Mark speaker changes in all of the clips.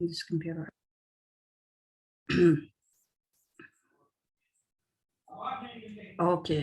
Speaker 1: this computer. Okay,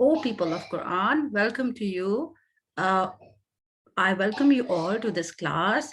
Speaker 1: O people of Quran, welcome to you. I welcome you all to this class.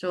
Speaker 1: So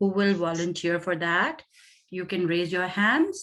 Speaker 1: Who will volunteer for that? You can raise your hands.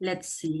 Speaker 1: Let's see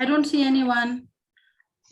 Speaker 1: I don't see anyone.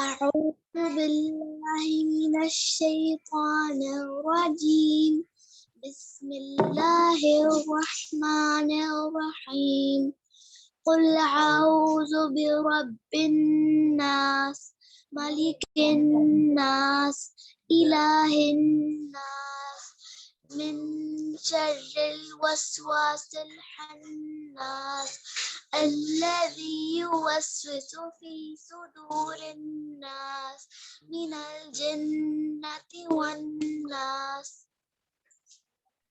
Speaker 2: أعوذ بالله من الشيطان الرجيم. بسم الله الرحمن الرحيم. قل أعوذ برب الناس ملك الناس إله الناس من شر الوسواس الخناس الذي يوسوس في صدور الناس من الجنة والناس.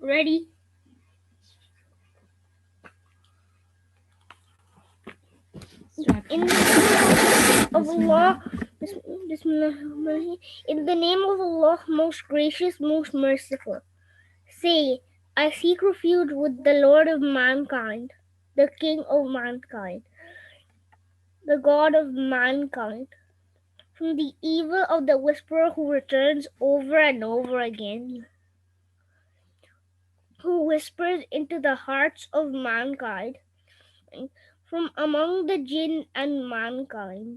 Speaker 2: Ready? In the name of Allah, in the name of Allah, most gracious, most merciful. Say, I seek refuge with the Lord of mankind, the King of mankind, the God of mankind, from the evil of the whisperer who returns over and over again, who whispers into the hearts of mankind, from among the jinn and mankind.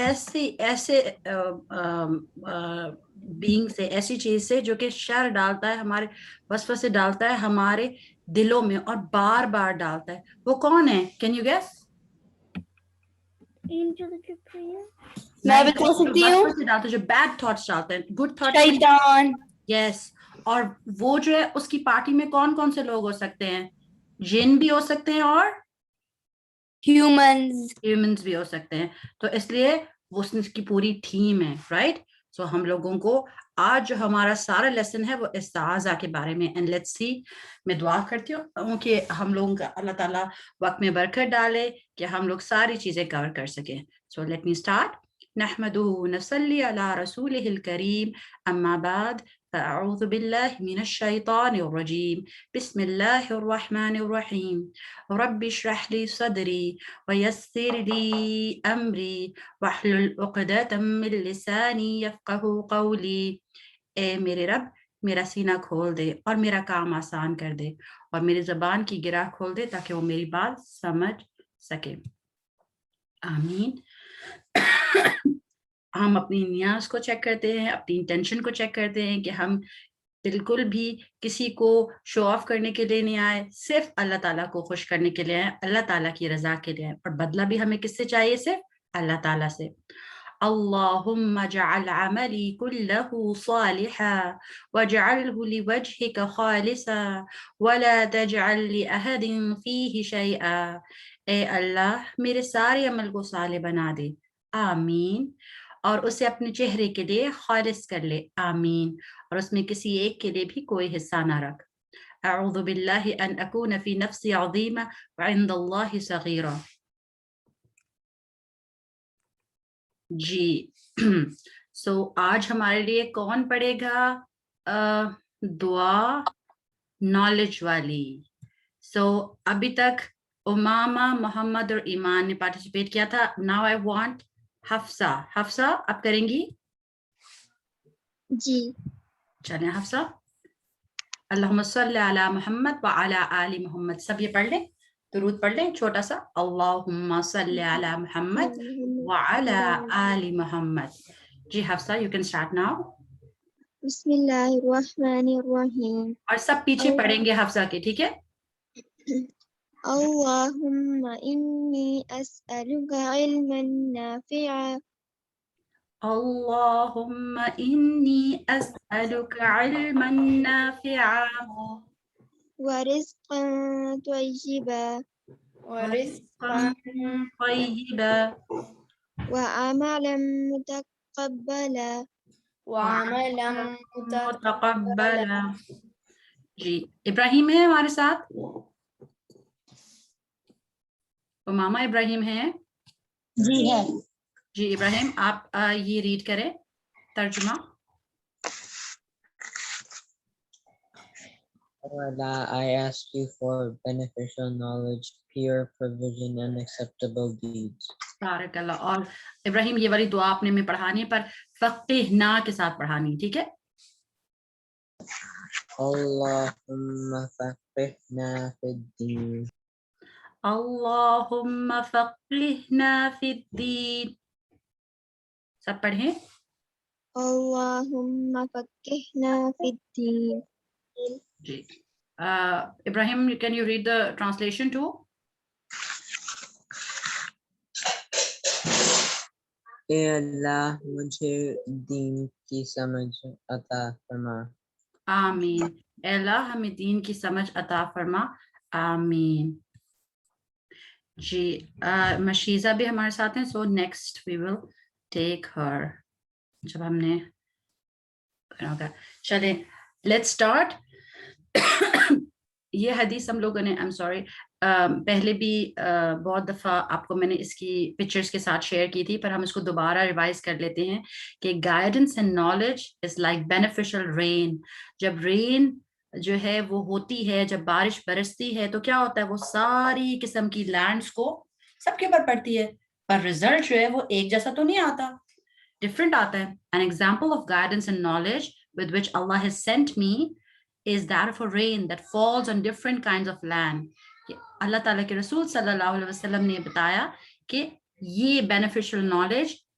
Speaker 1: ایسے being سے, ایسی چیز سے جو کہ شر ڈالتا ہے, ہمارے وسوسے ڈالتا ہے ہمارے دلوں میں اور بار بار ڈالتا ہے. وہ کون ہے؟ Can you guess?
Speaker 2: Angel of prayer.
Speaker 3: میں بتا سکتی ہوں,
Speaker 1: وسوسے ڈالتا ہے, جو بیڈ تھاٹس ڈالتے ہیں, گڈ تھاٹس.
Speaker 3: شیطان.
Speaker 1: یس. اور وہ جو ہے اس کی پارٹی میں کون کون سے لوگ ہو سکتے ہیں؟ جن بھی ہو سکتے ہیں اور ہیومنز بھی ہو سکتے ہیں. تو اس لیے وہ اس کی پوری ٹیم ہے, رائٹ. سو ہم لوگوں کو آج جو ہمارا سارا لیسن ہے وہ استعاذہ کے بارے میں. اینڈ لیٹس سی, میں دعا کرتی ہوں کہ ہم لوگوں کا اللہ تعالیٰ وقت میں برکت ڈالے کہ ہم لوگ ساری چیزیں کور کر سکیں. So let me start. نحمده نصلي على رسوله الكريم, اما بعد فاعوذ بالله من الشيطان الرجيم. بسم الله الرحمن الرحيم. رب اشرح لي صدري ويسر لي امري واحلل عقدة من لساني يفقهوا قولي. اے میرے رب, میرا سینہ کھول دے اور میرا کام آسان کر دے, اور میری زبان کی گرہ کھول دے تاکہ وہ میری بات سمجھ سکے. آمین. ہم اپنی نیاز کو چیک کرتے ہیں, اپنی انٹینشن کو چیک کرتے ہیں کہ ہم بالکل بھی کسی کو شو آف کرنے کے لیے نہیں آئے, صرف اللہ تعالیٰ کو خوش کرنے کے لیے آئے, اللہ تعالیٰ کی رضا کے لیے آئے. اور بدلہ بھی ہمیں کس سے چاہیے؟ صرف اللہ تعالیٰ سے. اللہم اجعل عملی کلہ صالحا واجعلہ لوجہک خالصا ولا تجعل لأحد فیہ شیئا. اے اللہ, میرے سارے عمل کو صالح بنا دے. آمین. اور اسے اپنے چہرے کے لیے خالص کر لے. آمین. اور اس میں کسی ایک کے لیے بھی کوئی حصہ نہ رکھ. اعوذ باللہ ان اکون فی نفسی عظیمہ وعند اللہ صغیرہ. جی سو آج ہمارے لیے کون پڑھے گا دعا نالج والی؟ سو ابھی تک امامہ, محمد اور ایمان نے پارٹیسپیٹ کیا تھا. Now I want Hafsa. Hafsa آپ کریں گی؟
Speaker 2: جی.
Speaker 1: چلیں حفصہ. اللہم صلی علی محمد وعلی آل محمد. سب یہ پڑھ لیں, درود پڑھ لیں چھوٹا سا. اللہم صلی علی محمد وعلی آل محمد. جی Hafsa, you can start now.
Speaker 2: بسم اللہ الرحمن الرحیم.
Speaker 1: اور سب پیچھے پڑھیں گے حفصہ کے, ٹھیک ہے؟
Speaker 2: اللہم انی اسألک علما نافعا
Speaker 1: اللہم انی اسألک علما نافعا
Speaker 2: ورزقا طیبا
Speaker 1: ورزقا طیبا
Speaker 2: وعملا متقبلا.
Speaker 3: وعملا
Speaker 1: متقبلا. جی ابراہیم ہے ہمارے ساتھ؟ امامہ ابراہیم ہے؟
Speaker 4: جی ہے.
Speaker 1: جی ابراہیم, آپ یہ ریڈ کریں ترجمہ.
Speaker 4: Allah, I ask you for beneficial knowledge, pure provision, and acceptable deeds.
Speaker 1: بارک اللہ. اور ابراہیم یہ والی دعا آپ نے میں پڑھانی ہے, پر فقہنا کے ساتھ پڑھانی, ٹھیک ہے؟
Speaker 4: اللہم فقہنا فی الدین.
Speaker 1: اللہم فقہنا فی الدین. سب پڑھیں.
Speaker 2: اللہم فقہنا فی الدین.
Speaker 1: جی Ibrahim, can you read the translation too?
Speaker 4: اے اللہ, مجھے دین کی سمجھ عطا فرما.
Speaker 1: آمین. اے اللہ, ہمیں دین کی سمجھ عطا فرما. آمین. جی مشیزہ بھی ہمارے ساتھ ہیں. سو نیکسٹ وی ول ٹیک ہر. جب ہم نے چلیں لیٹس اسٹارٹ. یہ حدیث ہم لوگوں نے پہلے بھی بہت دفعہ آپ کو میں نے اس کی پکچرز کے ساتھ شیئر کی تھی, پر ہم اس کو دوبارہ ریوائز کر لیتے ہیں کہ guidance and knowledge is like beneficial rain. جب رین جو ہے وہ ہوتی ہے, جب بارش برستی ہے, تو کیا ہوتا ہے, وہ ساری قسم کی لینڈس کو سب کے اوپر پڑتی ہے, پر ریزلٹ جو ہے وہ ایک جیسا تو نہیں آتا, ڈفرینٹ آتا ہے. An example of guidance and knowledge with which Allah has sent me is that of a rain that falls on different kinds of land. اللہ تعالیٰ کے رسول صلی اللہ علیہ وسلم نے بتایا کہ یہ beneficial knowledge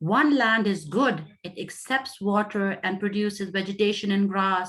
Speaker 1: One land is good, it accepts water and produces vegetation and grass.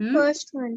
Speaker 3: First one.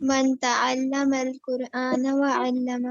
Speaker 3: من تعلم القرآن وعلمه.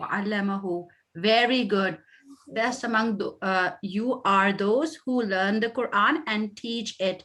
Speaker 1: وعلمه. Very good. Best among you are those who learn the Quran and teach it.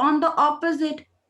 Speaker 1: on the opposite,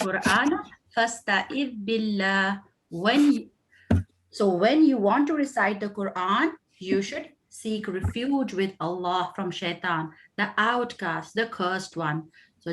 Speaker 1: Quran fasta'idh billah. When you want to recite the Quran, you should seek refuge with Allah from shaitan, the outcast, the cursed one. So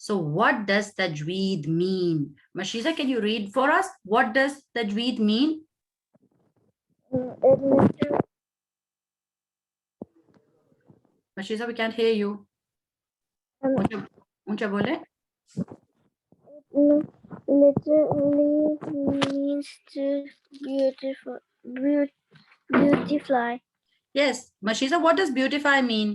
Speaker 1: So what does tajweed mean? Mashiza, can you read for us? What does tajweed mean? Mashiza, we can't hear you. Uncha bole.
Speaker 2: Literally means to beautify.
Speaker 1: Yes, Mashiza, what does beautify mean?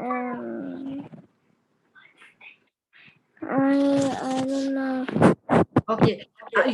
Speaker 2: I don't know.
Speaker 1: Okay,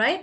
Speaker 1: right?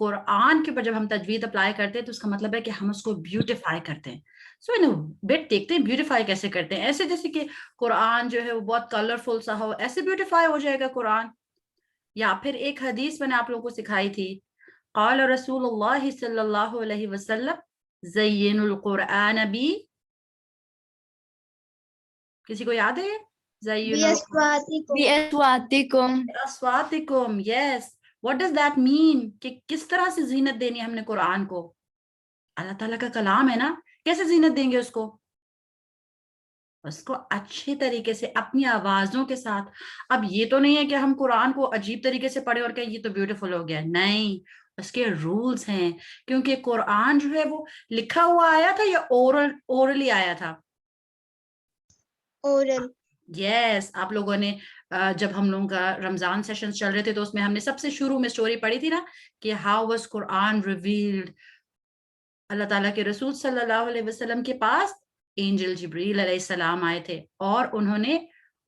Speaker 1: قرآن کے اوپر جب ہم تجوید apply کرتے ہیں تو اس کا مطلب ہے کہ ہم اس کو بیوٹیفائی کرتے ہیں. سو ان بٹ دیکھتے ہیں بیوٹیفائی کیسے کرتے ہیں. ایسے جیسے کہ قرآن جو ہے وہ بہت کلرفل سا ہو, ایسے بیوٹیفائی ہو جائے گا قرآن. یا پھر ایک حدیث میں نے آپ لوگوں کو سکھائی تھی, قال رسول اللہ صلی اللہ علیہ وسلم زین القرآن بی, کسی کو یاد ہے؟ زین
Speaker 3: بِأَصْوَاتِكُمْ
Speaker 1: اصواتکم. یس, واٹ ڈز دیٹ مین, کہ کس طرح سے زینت دینی ہے ہم نے قرآن کو؟ اللہ تعالیٰ کا کلام ہے نا, کیسے زینت دیں گے اس کو؟ اس کو اچھے طریقے سے اپنی آوازوں کے ساتھ. اب یہ تو نہیں ہے کہ ہم قرآن کو عجیب طریقے سے پڑھیں اور کہ یہ تو بیوٹیفل ہو گیا, نہیں, اس کے رولز ہیں. کیونکہ قرآن جو ہے وہ لکھا ہوا آیا تھا یا اورلی آیا تھا؟
Speaker 3: اورل.
Speaker 1: یس, آپ لوگوں نے جب ہم لوگوں کا رمضان سیشن چل رہے تھے تو اس میں ہم نے سب سے شروع میں سٹوری پڑھی تھی نا کہ ہاؤ واز قرآن ریویلڈ. اللہ تعالیٰ کے رسول صلی اللہ علیہ وسلم کے پاس اینجل جبریل علیہ السلام آئے تھے اور انہوں نے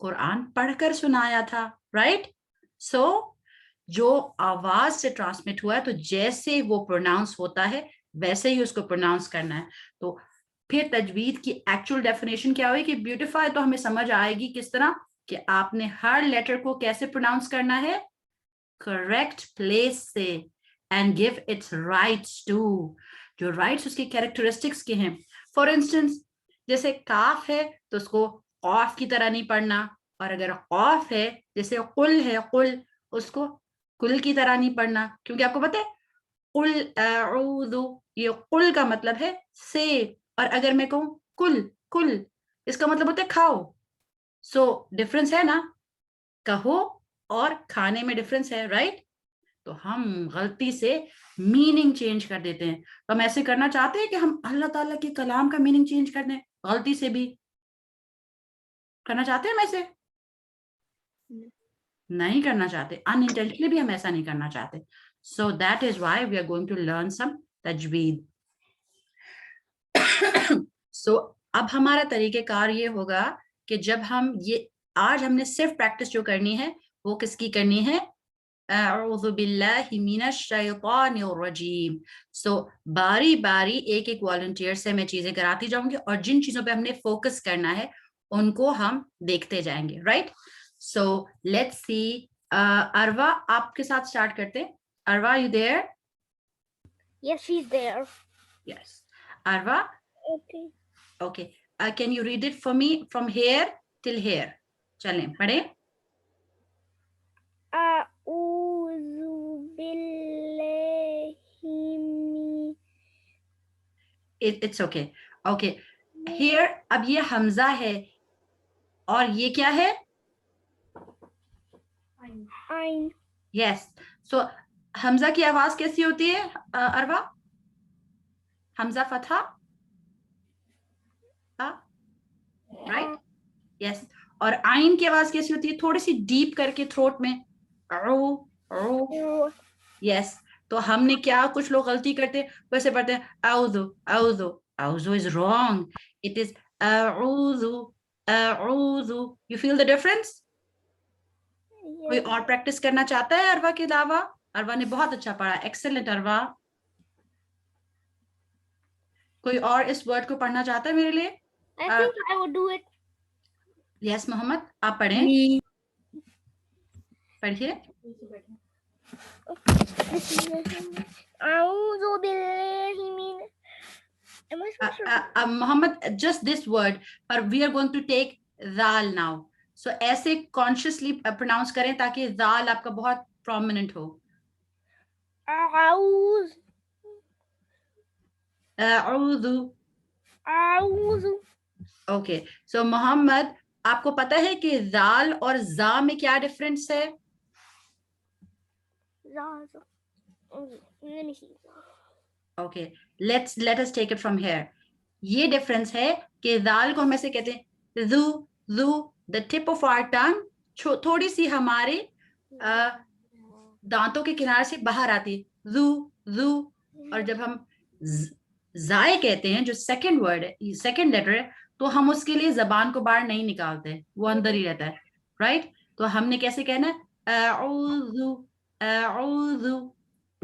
Speaker 1: قرآن پڑھ کر سنایا تھا, رائٹ؟ سو جو آواز سے ٹرانسمٹ ہوا ہے تو جیسے وہ پروناؤنس ہوتا ہے ویسے ہی اس کو پروناؤنس کرنا ہے. تو پھر تجوید کی ایکچوئل ڈیفینیشن کیا ہوئی کہ بیوٹیفائی تو ہمیں سمجھ آئے گی کس طرح کہ آپ نے ہر لیٹر کو کیسے پروناؤنس کرنا ہے, کریکٹ پلیس سے, and give its rights to, جو رائٹس اس کی کیریکٹرسٹکس کے ہیں. فار انسٹنس جیسے کاف ہے تو اس کو قاف کی طرح نہیں پڑھنا, اور اگر قاف ہے جیسے قل ہے, قل, اس کو کل کی طرح نہیں پڑھنا, کیونکہ آپ کو پتہ ہے قل اعوذ, یہ قل کا مطلب ہے سے, اور اگر میں کہوں کل, کل, اس کا مطلب ہوتا ہے کھاؤ. سو ڈفرنس ہے نا, کہو اور کھانے میں ڈفرنس ہے, رائٹ؟ تو ہم غلطی سے میننگ چینج کر دیتے ہیں. تو ہم ایسے کرنا چاہتے ہیں کہ ہم اللہ تعالیٰ کے کلام کا میننگ چینج کر دیں, غلطی سے بھی کرنا چاہتے ہیں ہم ایسے؟ نہیں کرنا چاہتے, انانٹینشنلی بھی ہم ایسا نہیں کرنا چاہتے. So that is why we are going to learn some تجوید. سو اب ہمارا طریقہ کار یہ ہوگا کہ جب ہم یہ آج ہم نے صرف پریکٹس جو کرنی ہے وہ کس کی کرنی ہے, اعوذ باللہ من الشیطان الرجیم. سو باری باری ایک ایک والنٹیئر سے میں چیزیں کراتی جاؤں گی اور جن چیزوں پہ ہم نے فوکس کرنا ہے ان کو ہم دیکھتے جائیں گے, رائٹ؟ سو لیٹس سی, اروا آپ کے ساتھ اسٹارٹ کرتے ہیں. Arwa, you there?
Speaker 2: Yes, she's there.
Speaker 1: Yes. Arwa,
Speaker 2: Okay.
Speaker 1: okay. Can you read it for me from here till here? چلیں پڑھیں.
Speaker 2: أعوذ بالله من
Speaker 1: It's okay. Okay. Here اب یہ حمزہ ہے اور یہ کیا ہے؟
Speaker 2: عين.
Speaker 1: Yes. So حمزہ کی آواز کیسی ہوتی ہے اروا؟ حمزہ فتحہ, رائٹ؟ یس. اور آئین کی آواز کیسی ہوتی ہے؟ تھوڑی سی ڈیپ کر کے تھروٹ میں, او او. یس. تو ہم نے کیا, کچھ لوگ غلطی کرتے ویسے پڑھتے ہیں اعوذ, اعوذ. اعوذ از رانگ, اٹ از اعوذ, اعوذ. You feel the difference? کوئی اور پریکٹس کرنا چاہتا ہے اروا کے علاوہ؟ اروا نے بہت اچھا پڑھا, ایکسلنٹ اروا. کوئی اور اس ورڈ کو پڑھنا چاہتا ہے میرے لیے؟
Speaker 2: I think I would do it.
Speaker 1: یس محمد, آپ پڑھیں, پڑھیے.
Speaker 2: أعوذ بالله من. Am I supposed to?
Speaker 1: Muhammad, just this word, but we are going to take zal now. So ایسے consciously pronounce کریں تاکہ zal آپ کا بہت prominent ہو.
Speaker 2: أعوذ.
Speaker 1: اعوذ.
Speaker 2: أعوذ.
Speaker 1: Okay. So محمد, آپ کو پتہ ہے کہ zal اور za میں کیا ڈفرنس ہے؟
Speaker 2: Let me see.
Speaker 1: Okay. Let us take it from here. یہ ڈفرنس ہے کہ zal کو ہم ایسے کہتے ہیں ذو, ذو, the tip of our tongue تھوڑی سی ہمارے دانتوں کے کنارے سے باہر آتی ہے, ذو, ذو. اور جب ہم زائے کہتے ہیں جو سیکنڈ ورڈ ہے, سیکنڈ لیٹر ہے, تو ہم اس کے لیے زبان کو باہر نہیں نکالتے, وہ اندر ہی رہتا ہے, رائٹ؟ تو ہم نے کیسے کہنا ہے, اعوذ, اعوذ.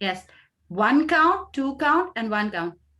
Speaker 1: yes, 1 count, 2 count and 1 count.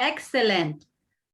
Speaker 1: excellent.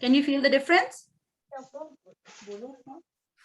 Speaker 1: Can you feel the difference?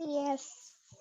Speaker 2: Yes.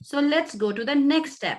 Speaker 1: So let's go to the next step.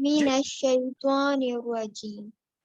Speaker 3: minash shaitanir rajim.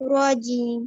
Speaker 3: Rajim.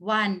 Speaker 1: 1.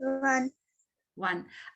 Speaker 1: 1.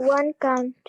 Speaker 3: 1 count.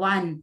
Speaker 1: 1.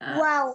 Speaker 3: Wow.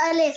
Speaker 3: Alif.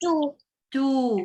Speaker 3: 2.
Speaker 1: 2.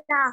Speaker 3: Ta.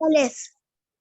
Speaker 3: Alif.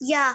Speaker 3: Ya.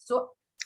Speaker 1: So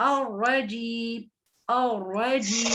Speaker 1: Al-Rajim, Al-Rajim.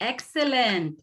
Speaker 1: Excellent.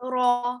Speaker 5: Ra.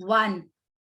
Speaker 1: 1.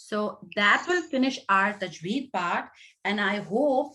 Speaker 1: So that will finish our tajweed part, and I hope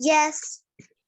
Speaker 3: Yes.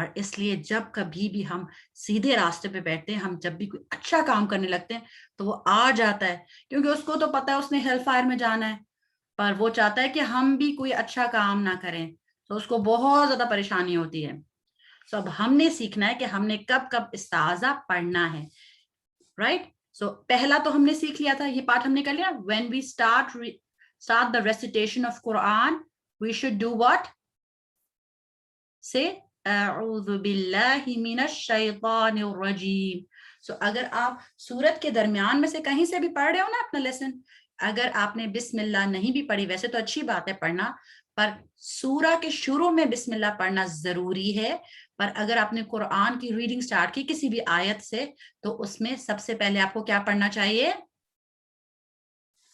Speaker 1: اور اس لیے جب کبھی بھی ہم سیدھے راستے پہ بیٹھتے ہیں, ہم جب بھی کوئی اچھا کام کرنے لگتے ہیں تو وہ آ جاتا ہے, کیونکہ اس کو تو پتا ہے اس نے ہیل فائر میں جانا ہے, پر وہ چاہتا ہے کہ ہم بھی کوئی اچھا کام نہ کریں, تو اس کو بہت زیادہ پریشانی ہوتی ہے. سو اب ہم نے سیکھنا ہے کہ ہم نے کب کب استعاذہ پڑھنا ہے, رائٹ. سو پہلا تو ہم نے سیکھ لیا تھا, یہ پارٹ ہم نے کر لیا. when we start the recitation of Quran, we should do what? Say اعوذ باللہ من الشیطان الرجیم. سو اگر آپ سورت کے درمیان میں سے کہیں سے بھی پڑھ رہے ہو نا اپنا لیسن, اگر آپ نے بسم اللہ نہیں بھی پڑھی, ویسے تو اچھی بات ہے پڑھنا, پر سورہ کے شروع میں بسم اللہ پڑھنا ضروری ہے. پر اگر آپ نے قرآن کی ریڈنگ سٹارٹ کی کسی بھی آیت سے, تو اس میں سب سے پہلے آپ کو کیا پڑھنا چاہیے؟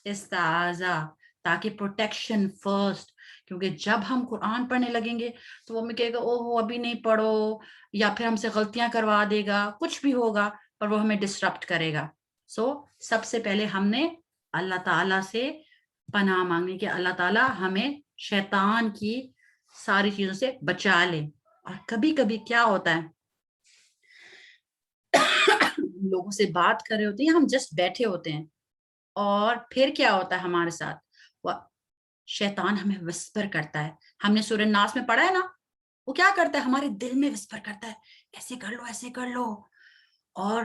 Speaker 1: استعاذہ, تاکہ پروٹیکشن فرسٹ. کیونکہ جب ہم قرآن پڑھنے لگیں گے تو وہ ہمیں کہے گا اوہ ابھی نہیں پڑھو, یا پھر ہم سے غلطیاں کروا دے گا, کچھ بھی ہوگا, پر وہ ہمیں ڈسٹرپٹ کرے گا. سو سب سے پہلے ہم نے اللہ تعالیٰ سے پناہ مانگنی کہ اللہ تعالیٰ ہمیں شیطان کی ساری چیزوں سے بچا لے. اور کبھی کبھی کیا ہوتا ہے, لوگوں سے بات کر رہے ہوتے ہیں, ہم جسٹ بیٹھے ہوتے ہیں, اور پھر کیا ہوتا ہے ہمارے ساتھ, وہ شیطان ہمیں وسپر کرتا ہے. ہم نے سورہ ناس میں پڑھا ہے نا, وہ کیا کرتا ہے ہمارے دل میں وسپر کرتا ہے, ایسے کر لو ایسے کر لو, اور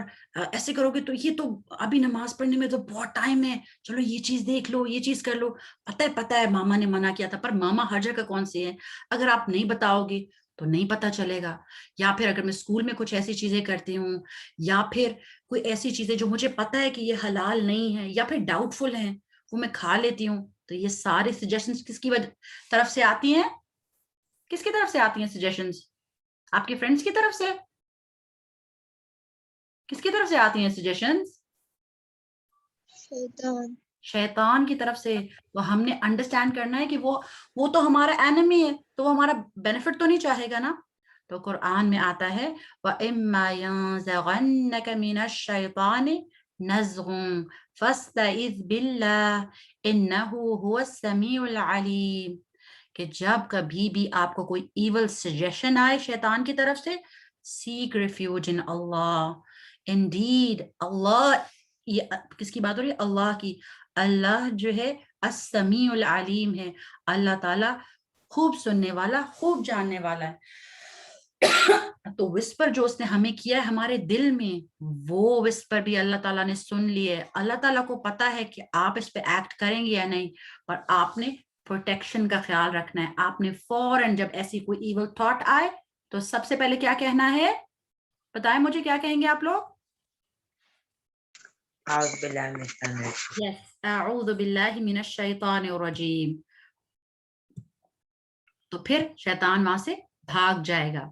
Speaker 1: ایسے کرو گے تو یہ تو ابھی نماز پڑھنے میں تو بہت ٹائم ہے, چلو یہ چیز دیکھ لو, یہ چیز کر لو. پتہ ہے ماما نے منع کیا تھا, پر ماما ہر جگہ کون سی ہے, اگر آپ نہیں بتاؤ گے تو نہیں پتا چلے گا. یا پھر اگر میں اسکول میں کچھ ایسی چیزیں کرتی ہوں, یا پھر کوئی ایسی چیزیں جو مجھے پتا ہے کہ یہ حلال نہیں ہے یا پھر ڈاؤٹ فل ہیں, وہ میں کھا لیتی ہوں, تو یہ سارے سجیشنز کس کی طرف سے آتی ہیں؟ کس کی طرف سے آتی ہیں سجیشنز؟ آپ کے فرینڈس کی طرف سے؟ کس کی طرف سے آتی ہیں سجیشنز؟ شیطان کی طرف سے. تو ہم نے انڈرسٹینڈ کرنا ہے کہ وہ تو ہمارا اینمی ہے, تو وہ ہمارا بینیفٹ تو نہیں چاہے گا نا. تو قرآن میں آتا ہے وَإِمَّا يَنزَغَنَّكَ مِنَ الشَّيْطَانِ نَزْغٌ فَاسْتَعِذْ بِاللَّهِ إِنَّهُ هُوَ السَّمِيعُ الْعَلِيمُ, کہ جب کبھی بھی آپ کو کوئی ایول سجیشن آئے شیطان کی طرف سے, seek refuge in Allah. Indeed, Allah, یہ کس کی بات ہو رہی ہے؟ اللہ کی. اللہ جو ہے السمیع العلیم ہے, اللہ تعالیٰ خوب سننے والا, خوب جاننے والا ہے. تو وسپر جو اس نے ہمیں کیا ہے ہمارے دل میں, وہ وسپر بھی اللہ تعالیٰ نے سن لی ہے. اللہ تعالیٰ کو پتا ہے کہ آپ اس پہ ایکٹ کریں گے یا نہیں, پر آپ نے پروٹیکشن کا خیال رکھنا ہے. آپ نے فوراً جب ایسی کوئی ایول تھاٹ آئے تو سب سے پہلے کیا کہنا ہے؟ بتائیں مجھے, کیا کہیں گے آپ لوگ؟ اعوذ باللہ من الشیطان الرجیم. تو پھر شیطان وہاں سے بھاگ جائے گا.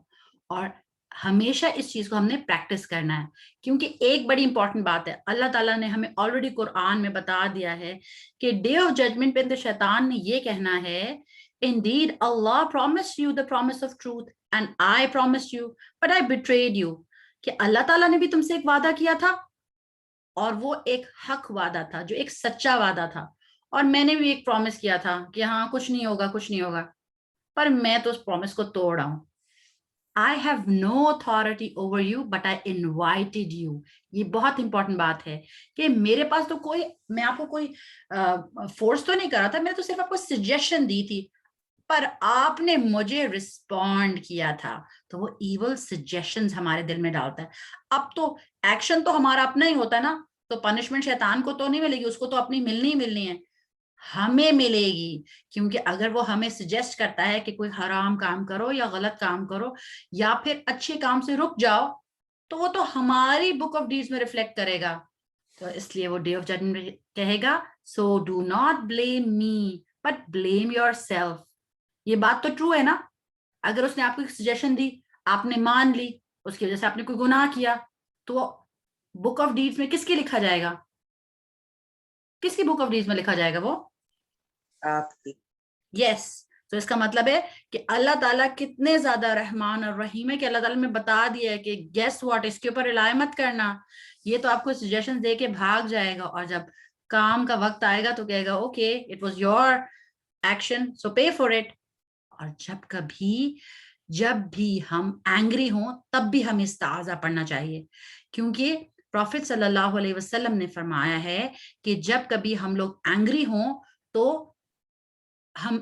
Speaker 1: اور ہمیشہ اس چیز کو ہم نے پریکٹس کرنا ہے, کیونکہ ایک بڑی امپورٹنٹ بات ہے, اللہ تعالیٰ نے ہمیں آلریڈی قرآن میں بتا دیا ہے کہ ڈے آف ججمنٹ پہ شیطان نے یہ کہنا ہے Indeed, Allah promised you the promise of truth and I promised you, but I betrayed you. کہ اللہ تعالیٰ نے بھی تم سے ایک وعدہ کیا تھا, اور وہ ایک حق وعدہ تھا, جو ایک سچا وعدہ تھا, اور میں نے بھی ایک پرومس کیا تھا کہ ہاں کچھ نہیں ہوگا کچھ نہیں ہوگا, پر میں تو اس پرومس کو توڑا ہوں. I have no authority over you, but I invited you. یہ بہت امپورٹنٹ بات ہے کہ میرے پاس تو کوئی, میں آپ کو کوئی فورس تو نہیں کرا تھا, میں تو صرف آپ کو سجیشن دی تھی, پر آپ نے مجھے رسپونڈ کیا تھا. تو وہ ایول سجیشنز ہمارے دل میں ڈالتا ہے. اب تو ایکشن تو ہمارا اپنا ہی ہوتا ہے نا, تو پنشمنٹ شیطان کو تو نہیں ملے گی, اس کو تو اپنی ملنی ہے, ہمیں ملے گی. کیونکہ اگر وہ ہمیں سجیسٹ کرتا ہے کہ کوئی حرام کام کرو یا غلط کام کرو یا پھر اچھے کام سے رک جاؤ, تو وہ تو ہماری بک آف ڈیڈز میں ریفلیکٹ کرے گا. تو اس لیے وہ ڈے آف ججمنٹ میں کہے گا so do not blame me but blame yourself. یہ بات تو ٹرو ہے نا, اگر اس نے آپ کو ایک سجیشن دی, آپ نے مان لی, اس کی وجہ سے آپ نے کوئی گناہ کیا, تو بک آف ڈیڈز میں کس کی لکھا جائے گا؟ کس کی بک آف ڈیڈز میں لکھا جائے گا؟ وہ
Speaker 4: آپ کی.
Speaker 1: یس. تو اس کا مطلب ہے کہ اللہ تعالیٰ کتنے زیادہ رحمان اور رحیم ہے کہ اللہ تعالیٰ نے بتا دیا ہے کہ گیس واٹ, اس کے اوپر رلائی مت کرنا, یہ تو آپ کو سجیشن دے کے بھاگ جائے گا, اور جب کام کا وقت آئے گا تو کہے گا okay it was your action so pay for it. اور جب کبھی جب بھی ہم اینگری ہوں تب بھی ہمیں استعاذہ پڑھنا چاہیے، کیونکہ پروفٹ صلی اللہ علیہ وسلم نے فرمایا ہے کہ جب کبھی ہم لوگ اینگری ہوں تو ہم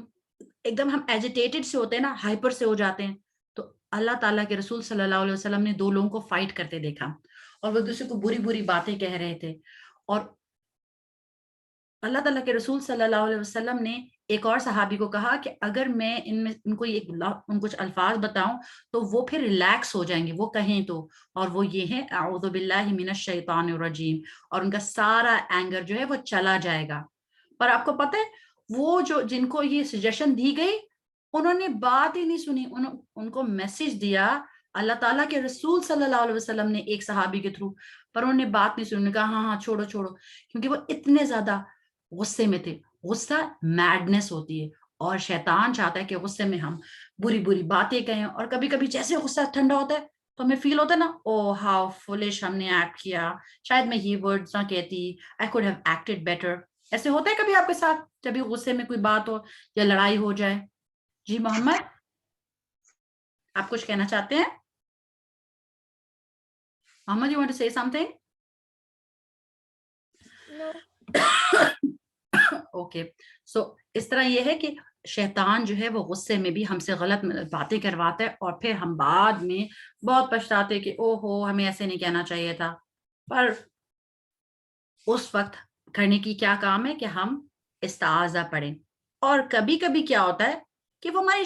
Speaker 1: ایک دم ہم ایجیٹیٹڈ سے ہوتے ہیں نا، ہائپر سے ہو جاتے ہیں. تو اللہ تعالیٰ کے رسول صلی اللہ علیہ وسلم نے 2 لوگوں کو فائٹ کرتے دیکھا اور وہ دوسرے کو بری بری باتیں کہہ رہے تھے، اور اللہ تعالیٰ کے رسول صلی اللہ علیہ وسلم نے ایک اور صحابی کو کہا کہ اگر میں ان کو ان کچھ الفاظ بتاؤں تو وہ پھر ریلیکس ہو جائیں گے، وہ کہیں تو، اور وہ یہ ہے اعوذ باللہ من الشیطان الرجیم، اور ان کا سارا اینگر جو ہے وہ چلا جائے گا. پر آپ کو پتہ ہے وہ جو جن کو یہ سجیشن دی گئی انہوں نے بات ہی نہیں سنی، ان کو میسج دیا اللہ تعالیٰ کے رسول صلی اللہ علیہ وسلم نے ایک صحابی کے تھرو، پر انہوں نے بات نہیں سنی، انہوں نے کہا ہاں چھوڑو چھوڑو، کیونکہ وہ اتنے زیادہ غصے میں تھے. غصہ میڈنس ہوتی ہے، اور شیطان چاہتا ہے کہ غصے میں ہم بری بری باتیں کہیں، اور کبھی کبھی جیسے غصہ ٹھنڈا ہوتا ہے تو ہمیں فیل ہوتا ہے نا، او ہاؤ فولش ہم نے ایکٹ کیا، شاید میں یہ ورڈز نہ کہتی، I could have acted better. ایسے ہوتا ہے کبھی آپ کے ساتھ جب بھی غصے میں کوئی بات ہو یا لڑائی ہو جائے؟ جی محمد، آپ کچھ کہنا چاہتے ہیں؟ Muhammad, you want to say something?
Speaker 2: No.
Speaker 1: Okay, so اس طرح یہ ہے کہ شیطان جو ہے وہ غصے میں بھی ہم سے غلط باتیں کرواتا ہے، اور پھر ہم بعد میں بہت پچھتاتے کہ او ہو ہمیں ایسے نہیں کہنا چاہیے تھا. پر اس وقت کرنے کی کیا کام ہے کہ ہم استعاذہ پڑھیں. اور کبھی کبھی کیا ہوتا ہے کہ وہ ہماری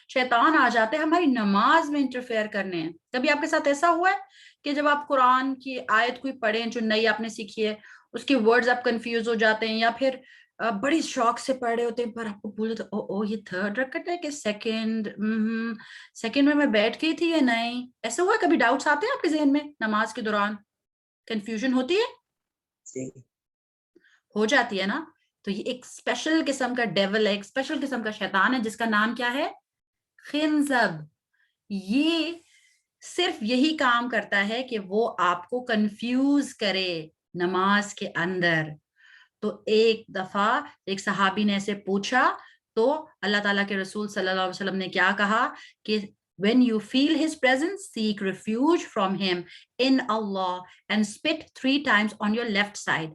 Speaker 1: شیطان آ جاتے ہیں ہماری نماز میں انٹرفیئر کرنے ہیں. کبھی آپ کے ساتھ ایسا ہوا ہے کہ جب آپ قرآن کی آیت کوئی پڑھیں جو نئی آپ نے سیکھی ہے، اس کے ورڈز آپ کنفیوز ہو جاتے ہیں، یا پھر بڑی شوق سے پڑھ رہے ہوتے ہیں پر آپ کو بولے تو او یہ تھرڈ رکعت ہے کہ سیکنڈ میں بیٹھ گئی تھی یا نہیں؟ ایسا ہوا ہے؟ کبھی ڈاؤٹس آتے ہیں آپ کے ذہن میں نماز کے دوران؟ کنفیوژن ہوتی ہے؟ ہو جاتی ہے نا. تو یہ ایک اسپیشل قسم کا ڈیول ہے، ایک اسپیشل قسم کا شیطان ہے جس کا نام کیا ہے؟ خنزب. یہ صرف یہی کام کرتا ہے کہ وہ آپ کو کنفیوز کرے نماز کے اندر. تو ایک دفعہ ایک صحابی نے ایسے پوچھا تو اللہ تعالیٰ کے رسول صلی اللہ علیہ وسلم نے کیا کہا کہ when you feel his presence, seek refuge from him in Allah and spit 3 times on your left side.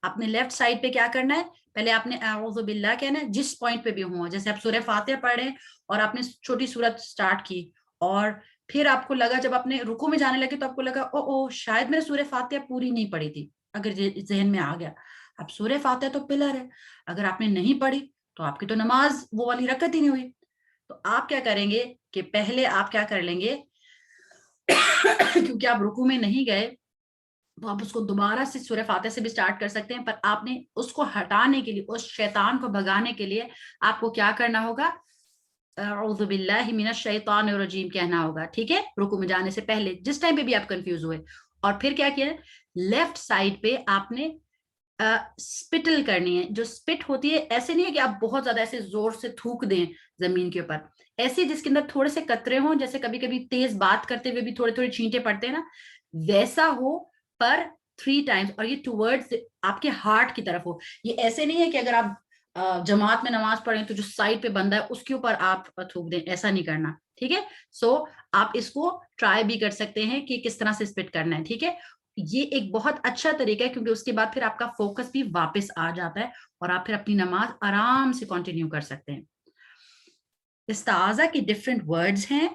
Speaker 1: اپنے لیفٹ سائڈ پہ کیا کرنا ہے؟ پہلے آپ نے اعوذ باللہ کہنا ہے جس پوائنٹ پہ بھی ہوں، جیسے آپ سورہ فاتحہ پڑھ رہے ہیں اور آپ نے چھوٹی سورت سٹارٹ کی، اور پھر آپ کو لگا جب آپ نے رکوع میں جانے لگے تو آپ کو لگا او شاید میں نے سورہ فاتحہ پوری نہیں پڑھی تھی. اگر ذہن میں آ گیا، اب سورہ فاتحہ تو پلر ہے، اگر آپ نے نہیں پڑھی تو آپ کی تو نماز وہ والی رکعت ہی نہیں ہوئی. تو آپ کیا کریں گے کہ پہلے آپ کیا کر لیں گے کیونکہ آپ رکوع میں نہیں گئے تو آپ اس کو دوبارہ سے سورہ فاتحہ سے بھی سٹارٹ کر سکتے ہیں، پر آپ نے اس کو ہٹانے کے لیے، اس شیطان کو بھگانے کے لیے آپ کو کیا کرنا ہوگا؟ اعوذ باللہ من الشیطان الرجیم کہنا ہوگا. ٹھیک ہے، رکوع میں جانے سے پہلے جس ٹائم پہ بھی آپ کنفیوز ہوئے. اور پھر کیا کیا؟ لیفٹ سائڈ پہ آپ نے سپٹل کرنی ہے. جو سپٹ ہوتی ہے ایسے نہیں ہے کہ آپ بہت زیادہ ایسے زور سے تھوک دیں زمین کے اوپر، ایسی جس کے اندر تھوڑے سے قطرے ہوں، جیسے کبھی کبھی تیز بات کرتے ہوئے بھی تھوڑے تھوڑے چھینٹے پڑتے ہیں نا، ویسا ہو پر 3 ٹائمز، اور یہ ٹورڈز آپ کے ہارٹ کی طرف ہو. یہ ایسے نہیں ہے کہ اگر آپ جماعت میں نماز پڑھیں تو جو سائڈ پہ بندہ ہے اس کے اوپر آپ تھوک دیں، ایسا نہیں کرنا. ٹھیک ہے، سو آپ اس کو ٹرائی بھی کر سکتے ہیں کہ کس طرح سے سپٹ کرنا ہے. ٹھیک ہے، یہ ایک بہت اچھا طریقہ ہے کیونکہ اس کے بعد پھر آپ کا فوکس بھی واپس آ جاتا ہے اور آپ پھر اپنی نماز آرام سے کنٹینیو کر سکتے ہیں. استعاذہ کے ڈفرینٹ ورڈز ہیں.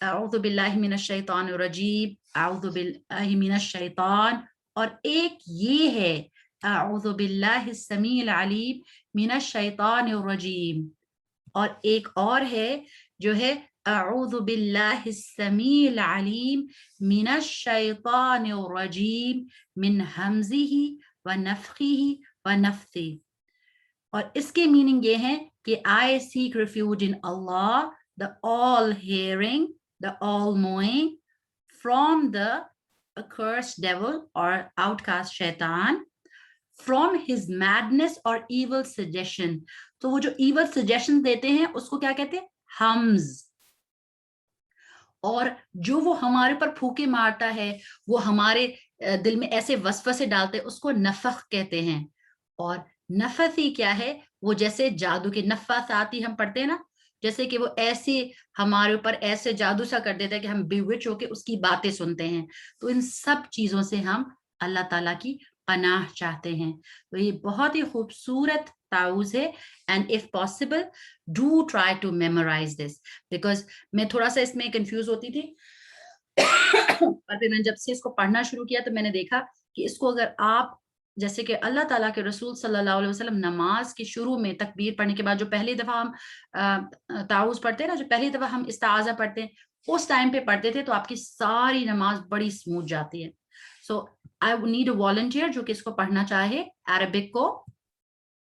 Speaker 1: اعوذ باللہ من الشیطان الرجیم، اعوذ باللہ من الشیطان، اور ایک یہ ہے اعوذ باللہ السمیع العلیم من الشیطان الرجیم، اور ایک اور ہے جو ہے اعوذ باللہ السمیع العلیم من الشیطان الرجیم من ہمزہ ونفخہ ونفثہ. اور اس کے میننگ یہ ہے کہ I seek refuge in Allah, the all hearing, the all knowing, from the accursed devil or outcast shaitan, from his madness or evil suggestion. تو وہ جو evil suggestion دیتے ہیں اس کو کیا کہتے ہیں؟ حمز. اور جو وہ ہمارے پر پھوکے مارتا ہے، وہ ہمارے دل میں ایسے وسوسے ڈالتے ہیں، اس کو نفخ کہتے ہیں. اور نفثی کیا ہے؟ وہ جیسے جادو کے نفاثاتی ہم پڑھتے ہیں نا، جیسے کہ وہ ایسے ہمارے اوپر ایسے جادو سا کر دیتا ہے کہ ہم بیوچ ہو کے اس کی باتیں سنتے ہیں. تو ان سب چیزوں سے ہم اللہ تعالیٰ کی پناہ چاہتے ہیں. تو یہ بہت ہی خوبصورت تعوذ ہے. And if possible do try to memorise this, because میں تھوڑا سا اس میں کنفیوز ہوتی تھی اور پھر میں جب سے اس کو پڑھنا شروع کیا تو میں نے دیکھا کہ اس کو اگر آپ جیسے کہ اللہ تعالیٰ کے رسول صلی اللہ علیہ وسلم نماز کے شروع میں تکبیر پڑھنے کے بعد جو پہلی دفعہ ہم تعوذ پڑھتے ہیں نا, جو پہلی دفعہ ہم استعاذہ پڑھتے ہیں اس ٹائم پہ پڑھتے تھے, تو آپ کی ساری نماز بڑی اسموتھ جاتی ہے. سو آئی نیڈ اے والنٹیئر جو کہ اس کو پڑھنا چاہے عربک کو.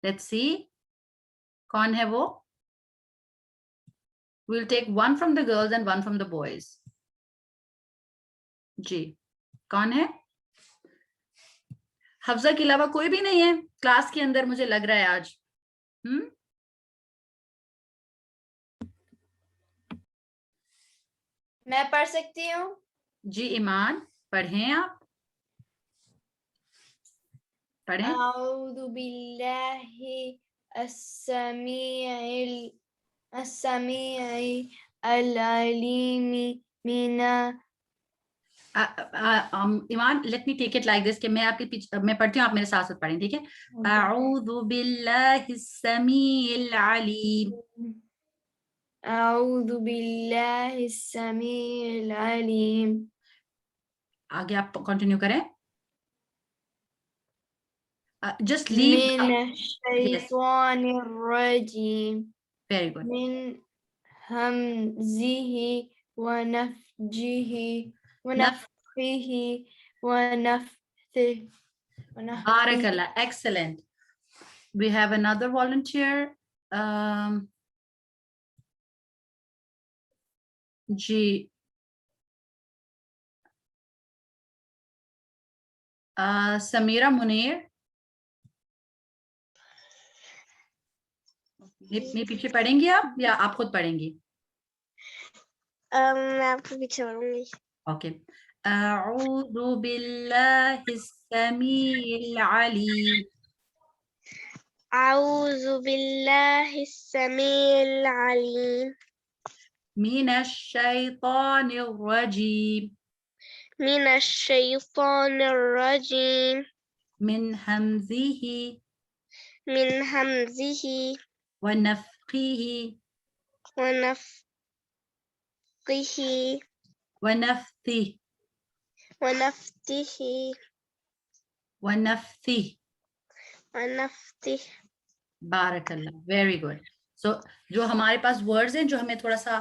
Speaker 1: لیٹس سی کون ہے وہ. We'll take one from the girls and one from the boys. جی کون ہے؟ حفظہ کے علاوہ کوئی بھی نہیں ہے کلاس کے اندر, مجھے لگ رہا ہے آج.
Speaker 5: میں پڑھ سکتی ہوں؟
Speaker 1: جی ایمان پڑھیں, آپ پڑھیں.
Speaker 5: اعوذ باللہ السمیع العلیم من
Speaker 1: ایمان let me take it like this کہ میں آپ کے پیچھے میں پڑھتی ہوں, آپ میرے ساتھ ساتھ پڑھیں, ٹھیک ہے. اعوذ باللہ السمیع العلیم.
Speaker 5: اعوذ باللہ السمیع العلیم
Speaker 1: آگے آپ کنٹینیو کریں. Just leave.
Speaker 5: من الشیطان الرجیم
Speaker 1: ویری گڈ.
Speaker 5: من ہمزہ ونفجہ ونفخہ ونفثہ.
Speaker 1: بارک اللہ, excellent. We have another volunteer. جی سمیرہ منیر, میں پیچھے پڑھیں گی آپ یا آپ خود پڑھیں گی؟
Speaker 3: میں آپ کو پیچھے پڑھوں گی.
Speaker 1: اوکے. اعوذ باللہ السمیع العلیم
Speaker 3: اعوذ باللہ السمیع العلیم
Speaker 1: من الشیطان الرجیم
Speaker 3: من الشیطان الرجیم
Speaker 1: من ہمزہ
Speaker 3: من ہمزہ
Speaker 1: ونفخہ
Speaker 3: ونفخہ
Speaker 1: ونفثہ
Speaker 3: ونفثہ
Speaker 1: ونفثہ.
Speaker 3: ونفثہ.
Speaker 1: بارک اللہ, ویری گڈ. سو جو ہمارے پاس ورڈز ہیں جو ہمیں تھوڑا سا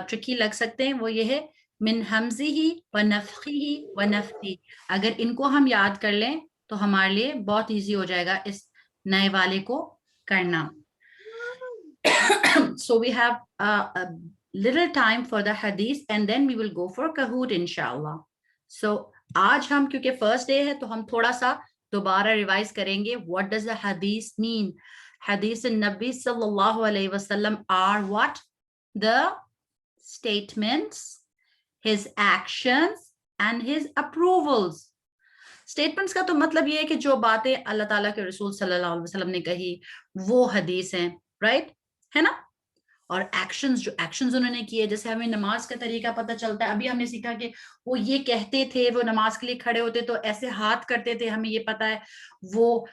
Speaker 1: ٹرکی لگ سکتے ہیں وہ یہ ہے من ہمزہ ونفخہ ونفثہ. اگر ان کو ہم یاد کر لیں تو ہمارے لیے بہت ایزی ہو جائے گا اس نئے والے کو کرنا. So we have a little time for the hadith and then we will go for Kahoot inshallah. So آج ہم کیونکہ فرسٹ ڈے ہے تو ہم تھوڑا سا دوبارہ ریوائز کریں گے. What does the hadith mean? حدیث النبی صلی اللہ علیہ وسلم are what? The statements, his actions and his approvals. statements کا تو مطلب یہ ہے کہ جو باتیں اللہ تعالیٰ کے رسول صلی اللہ علیہ وسلم نے کہی وہ حدیث ہیں, رائٹ ہے نا. اور ایکشنز, جو ایکشنز انہوں نے کیے, جیسے ہمیں نماز کا طریقہ پتہ چلتا ہے. ابھی ہم نے سیکھا کہ وہ یہ کہتے تھے, وہ نماز کے لیے کھڑے ہوتے تو ایسے ہاتھ کرتے تھے, ہمیں یہ پتہ ہے. وہ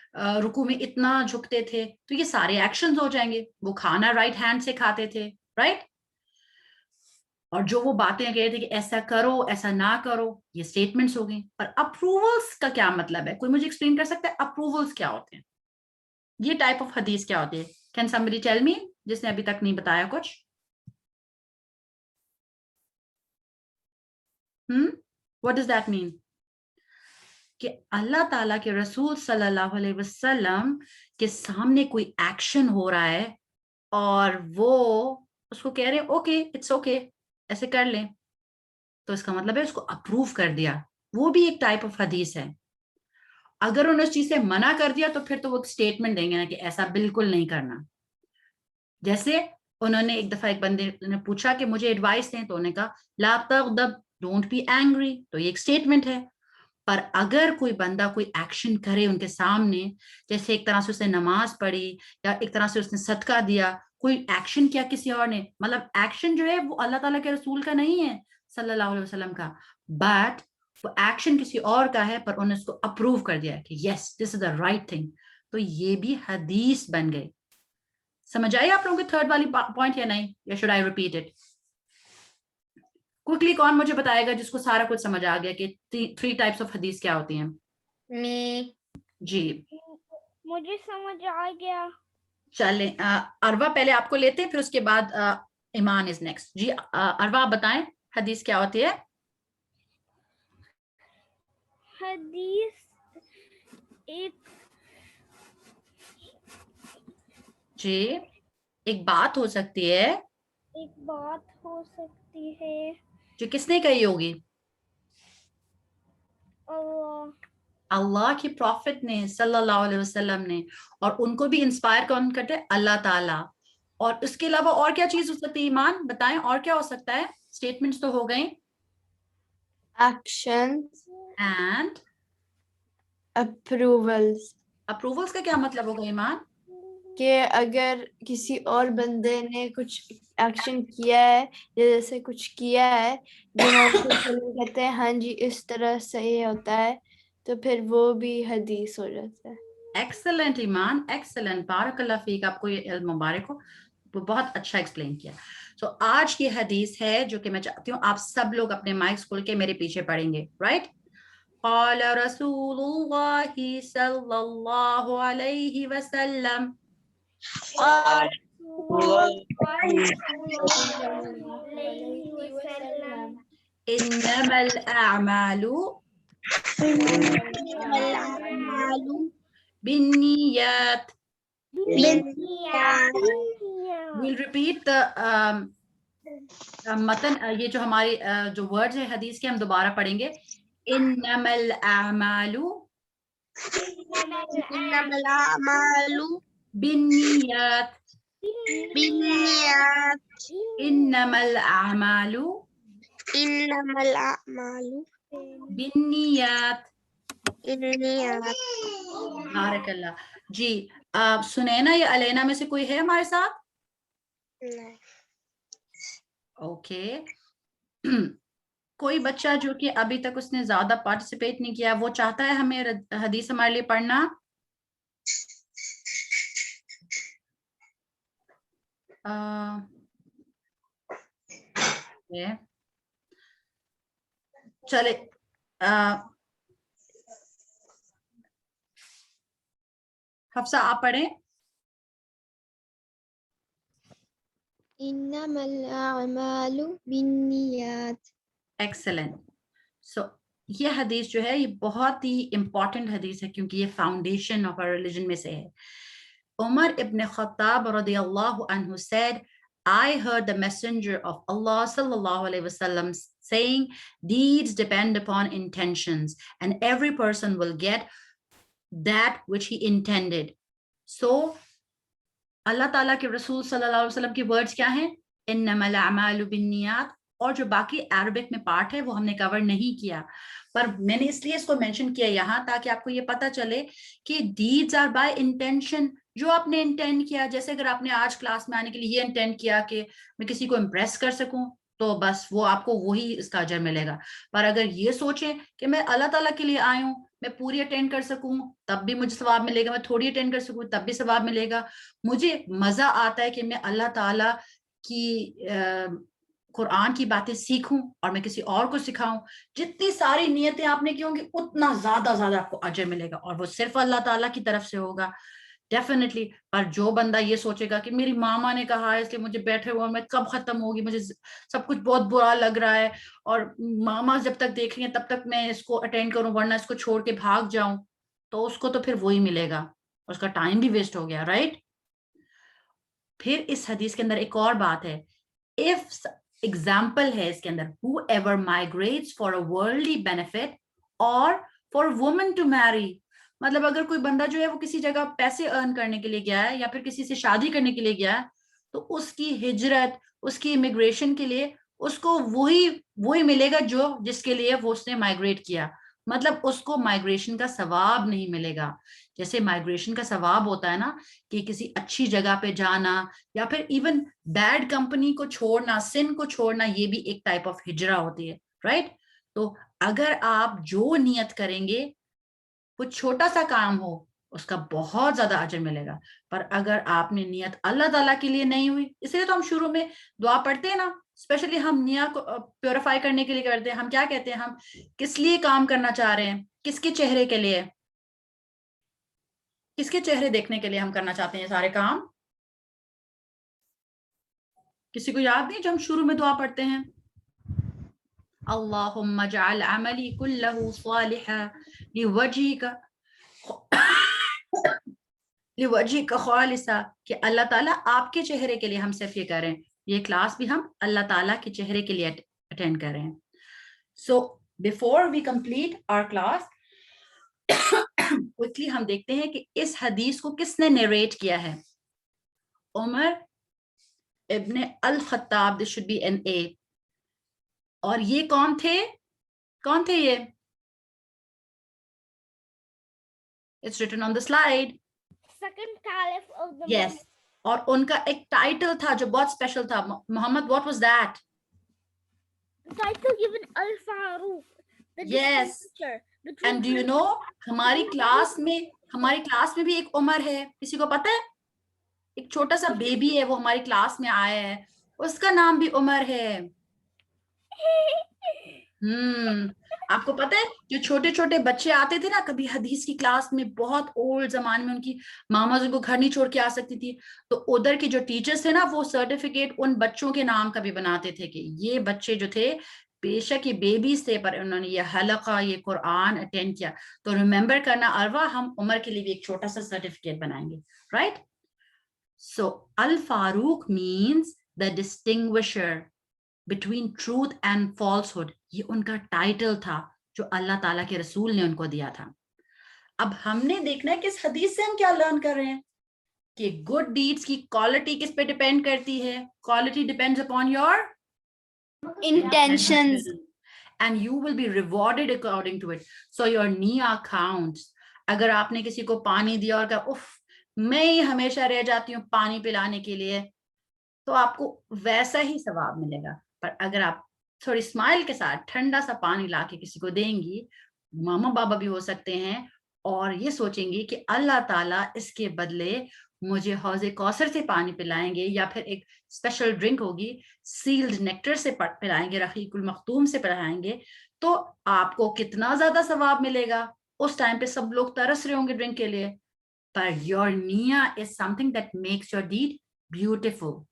Speaker 1: رکوع میں اتنا جھکتے تھے, تو یہ سارے ایکشنز ہو جائیں گے. وہ کھانا رائٹ ہینڈ سے کھاتے تھے, رائٹ. اور جو وہ باتیں کہہ رہے تھے کہ ایسا کرو ایسا نہ کرو, یہ اسٹیٹمنٹس ہو گئی. اور اپروولس کا کیا مطلب ہے؟ کوئی مجھے ایکسپلین کر سکتا ہے اپروولس کیا ہوتے ہیں؟ یہ ٹائپ آف حدیث کیا ہوتی ہے؟ کین somebody tell me جس نے ابھی تک نہیں بتایا کچھ؟ What does that mean? کہ اللہ تعالیٰ کے رسول صلی اللہ علیہ وسلم کے سامنے کوئی ایکشن ہو رہا ہے اور وہ اس کو کہہ رہے ہیں اوکے اٹس اوکے ایسے کر لیں, تو اس کا مطلب ہے اس کو اپروو کر دیا. وہ بھی ایک ٹائپ آف حدیث ہے. اگر انہوں نے اس چیز سے منع کر دیا تو پھر تو وہ ایک اسٹیٹمنٹ دیں گے نا کہ ایسا بالکل نہیں کرنا. جیسے انہوں نے ایک دفعہ ایک بندے نے پوچھا کہ مجھے ایڈوائس دیں, تو انہوں نے کہا لا تغضب, ڈونٹ بی اینگری, تو یہ ایک اسٹیٹمنٹ ہے. پر اگر کوئی بندہ کوئی ایکشن کرے ان کے سامنے, جیسے ایک طرح سے اس نے نماز پڑھی یا ایک طرح سے اس نے صدقہ دیا, کوئی ایکشن کیا کسی اور نے, مطلب ایکشن جو ہے وہ اللہ تعالیٰ کے رسول کا نہیں ہے صلی اللہ علیہ وسلم کا, بٹ وہ ایکشن کسی اور کا ہے, پر انہوں نے اس کو اپروو کر دیا کہ یس دس از دا رائٹ تھنگ, تو یہ بھی حدیث بن گئے. سمجھ آئی آپ لوگوں کو تھرڈ والی پوائنٹ یا نہیں, یا should I repeat it quickly? کون مجھے بتائے گا جس کو سارا کچھ سمجھ آ گیا کہ 3 ٹائپس آف حدیث کیا ہوتی ہیں؟ جی
Speaker 2: مجھے سمجھ آ گیا.
Speaker 1: چلیں اروا پہلے آپ کو لیتے ہیں, پھر اس کے بعد ایمان از نیکسٹ. جی اروا آپ بتائیں حدیث کیا ہوتی ہے؟
Speaker 2: حدیث ایک
Speaker 1: جی ایک بات ہو سکتی ہے
Speaker 2: بات ہو سکتی ہے
Speaker 1: جو کس نے کہی ہوگی؟ اللہ کے پروفٹ نے صلی اللہ علیہ وسلم نے, اور ان کو بھی انسپائر کون کرتے ہیں؟ اللہ تعالیٰ. اور اس کے علاوہ اور کیا چیز ہو سکتی ہے؟ ایمان بتائیں اور کیا ہو سکتا ہے؟ اسٹیٹمنٹس تو ہو گئیں.
Speaker 5: actions,
Speaker 1: and
Speaker 5: approvals.
Speaker 1: اپروولس کا کیا مطلب ہوگا ایمان؟
Speaker 5: کہ اگر کسی اور بندے نے کچھ ایکشن کیا ہے یا جیسے کچھ کیا ہے جو کہتے ہیں ہاں جی اس طرح صحیح ہوتا ہے, تو پھر وہ بھی حدیث ہو جاتا ہے.
Speaker 1: ایکسلنٹ ایمان, ایکسلنٹ, بارک اللہ فیک, آپ کو یہ علم مبارک ہو, وہ بہت اچھا ایکسپلین کیا. سو آج کی حدیث ہے جو کہ میں چاہتی ہوں آپ سب لوگ اپنے مائکس کھول کے میرے پیچھے پڑھیں گے, رائٹ؟ قال رسول اللہ صلی اللہ علیہ وسلم انما الاعمال بالنیات. We'll repeat the متن, یہ جو ہماری جو ورڈز ہیں حدیث کے ہم دوبارہ پڑھیں گے. انما الاعمال بالنیات, انما الاعمال بالنیات. بارک اللہ. جی سنینا یا علینا میں سے کوئی ہے ہمارے ساتھ؟ اوکے کوئی بچہ جو کہ ابھی تک اس نے زیادہ پارٹیسپیٹ نہیں کیا, وہ چاہتا ہے ہمیں حدیث ہمارے لیے پڑھنا؟ چلے حفصہ آپ پڑھیں.
Speaker 6: إنما الأعمال بالنيات.
Speaker 1: ایکسلنٹ. سو یہ حدیث جو ہے یہ بہت ہی امپورٹنٹ حدیث ہے کیونکہ یہ فاؤنڈیشن آف our religion میں سے ہے. عمر ابن خطاب رضی اللہ عنہ said, I heard the messenger of Allah sallallahu alayhi wasallam saying, deeds depend upon intentions and every person will get that which he intended. So اللہ تعالیٰ کے رسول صلی اللہ علیہ وسلم کی ورڈز کیا ہیں؟ انما الاعمال بالنیات. اور جو باقی عربک میں پارٹ ہے وہ ہم نے کور نہیں کیا, پر میں نے اس لیے اس کو مینشن کیا یہاں تاکہ آپ کو یہ پتا چلے کہ deeds are by intention. جو آپ نے انٹینڈ کیا, جیسے اگر آپ نے آج کلاس میں آنے کے لیے یہ انٹینڈ کیا کہ میں کسی کو امپریس کر سکوں تو بس وہ آپ کو وہی اس کا اجر ملے گا. پر اگر یہ سوچیں کہ میں اللہ تعالیٰ کے لیے آئی ہوں, میں پوری اٹینڈ کر سکوں تب بھی مجھے ثواب ملے گا, میں تھوڑی اٹینڈ کر سکوں تب بھی ثواب ملے گا, مجھے مزہ آتا ہے کہ میں اللہ تعالیٰ کی قرآن کی باتیں سیکھوں اور میں کسی اور کو سکھاؤں, جتنی ساری نیتیں آپ نے کی ہوں گی اتنا زیادہ آپ کو اجر ملے گا, اور وہ صرف اللہ تعالیٰ کی طرف سے ہوگا ڈیفینیٹلی. پر جو بندہ یہ سوچے گا کہ میری ماما نے کہا ہے اس لیے مجھے بیٹھے ہوئے میں کب ختم ہوگی, مجھے سب کچھ بہت برا لگ رہا ہے اور ماما جب تک دیکھ رہی ہیں تب تک میں اس کو اٹینڈ کروں ورنہ اس کو چھوڑ کے بھاگ جاؤں, تو اس کو تو پھر وہی ملے گا, اس کا ٹائم بھی ویسٹ ہو گیا, رائٹ؟ پھر اس حدیث کے اندر ایک اور بات ہے, if example ہے اس کے اندر, whoever migrates for a worldly benefit or for a woman to marry. مطلب اگر کوئی بندہ جو ہے وہ کسی جگہ پیسے ارن کرنے کے لیے گیا ہے یا پھر کسی سے شادی کرنے کے لیے گیا ہے, تو اس کی ہجرت, اس کی امیگریشن کے لیے اس کو وہی ملے گا جو جس کے لیے وہ اس نے مائگریٹ کیا. مطلب اس کو مائگریشن کا ثواب نہیں ملے گا. جیسے مائگریشن کا ثواب ہوتا ہے نا کہ کسی اچھی جگہ پہ جانا یا پھر ایون بیڈ کمپنی کو چھوڑنا, سن کو چھوڑنا, یہ بھی ایک ٹائپ آف ہجرہ ہوتی ہے, رائٹ. تو اگر آپ جو نیت کریں گے وہ چھوٹا سا کام ہو اس کا بہت زیادہ اجر ملے گا, پر اگر آپ نے نیت اللہ تعالیٰ کے لیے نہیں ہوئی, اس لیے تو ہم شروع میں دعا پڑھتے ہیں نا, اسپیشلی ہم نیت کو پیوریفائی کرنے کے لیے کرتے ہیں. ہم کیا کہتے ہیں, ہم کس لیے کام کرنا چاہ رہے ہیں, کس کے چہرے کے لیے, کس کے چہرے دیکھنے کے لیے ہم کرنا چاہتے ہیں سارے کام. کسی کو یاد نہیں جو ہم شروع میں دعا پڑھتے ہیں, اللہم اجعل عملی کلہ صالحا لوجہک خالصا, کہ اللہ تعالیٰ آپ کے چہرے کے لیے ہم صرف یہ کریں. یہ کلاس بھی ہم اللہ تعالیٰ کے چہرے کے لیے اٹینڈ کر رہے ہیں. So before we complete our class quickly ہم دیکھتے ہیں کہ اس حدیث کو کس نے نیریٹ کیا ہے. عمر ابن الخطاب, this should be an A. اور یہ کون تھے, کون تھے یہ؟ It's written on the slide.
Speaker 2: Second caliph of the
Speaker 1: Yes. اور ان کا ایک ٹائٹل تھا جو بہت اسپیشل تھا. محمد, what was that?
Speaker 2: The title given Al-Faruq. The
Speaker 1: Yes.
Speaker 2: distinguisher, the
Speaker 1: And do you
Speaker 2: truth-
Speaker 1: know ہماری کلاس میں بھی ایک عمر ہے, کسی کو پتہ ہے؟ ایک چھوٹا سا بیبی ہے, وہ ہماری کلاس میں آیا ہے, اس کا نام بھی عمر ہے. آپ کو پتہ ہے جو چھوٹے چھوٹے بچے آتے تھے نا کبھی حدیث کی کلاس میں, بہت اولڈ زمانے میں ان کی ماما ان کو گھر نہیں چھوڑ کے آ سکتی تھی, تو ادھر کے جو ٹیچرز تھے نا وہ سرٹیفکیٹ ان بچوں کے نام کا بھی بناتے تھے کہ یہ بچے جو تھے بے شک یہ بیبیز تھے پر انہوں نے یہ حلقہ, یہ قرآن اٹینڈ کیا. تو ریممبر کرنا اروا, ہم عمر کے لیے بھی ایک چھوٹا سا سرٹیفکیٹ بنائیں گے, رائٹ. سو الفاروق means the distinguisher between truth and falsehood. یہ ان کا ٹائٹل تھا جو اللہ تعالیٰ کے رسول نے ان کو دیا تھا. اب ہم نے دیکھنا ہے کہ اس حدیث سے ہم کیا لرن کر رہے ہیں کہ گڈ ڈیڈز کی کوالٹی کس پہ ڈیپینڈ کرتی ہے. Quality depends upon your
Speaker 5: intentions.
Speaker 1: and you will be rewarded according to it. So your niya counts. اگر آپ نے کسی کو پانی دیا اور کہا اف میں ہی ہمیشہ رہ جاتی ہوں پانی پلانے کے لیے, تو آپ کو ویسا ہی ثواب ملے گا. پر اگر آپ تھوڑی اسمائل کے ساتھ ٹھنڈا سا پانی لا کے کسی کو دیں گی, ماما بابا بھی ہو سکتے ہیں, اور یہ سوچیں گی کہ اللہ تعالیٰ اس کے بدلے مجھے حوض کوثر سے پانی پلائیں گے, یا پھر ایک اسپیشل ڈرنک ہوگی سیلڈ نیکٹر سے پلائیں گے, رقیق المختوم سے پلائیں گے, تو آپ کو کتنا زیادہ ثواب ملے گا. اس ٹائم پہ سب لوگ ترس رہے ہوں گے ڈرنک کے لیے, پر your niya is something that makes your deed beautiful.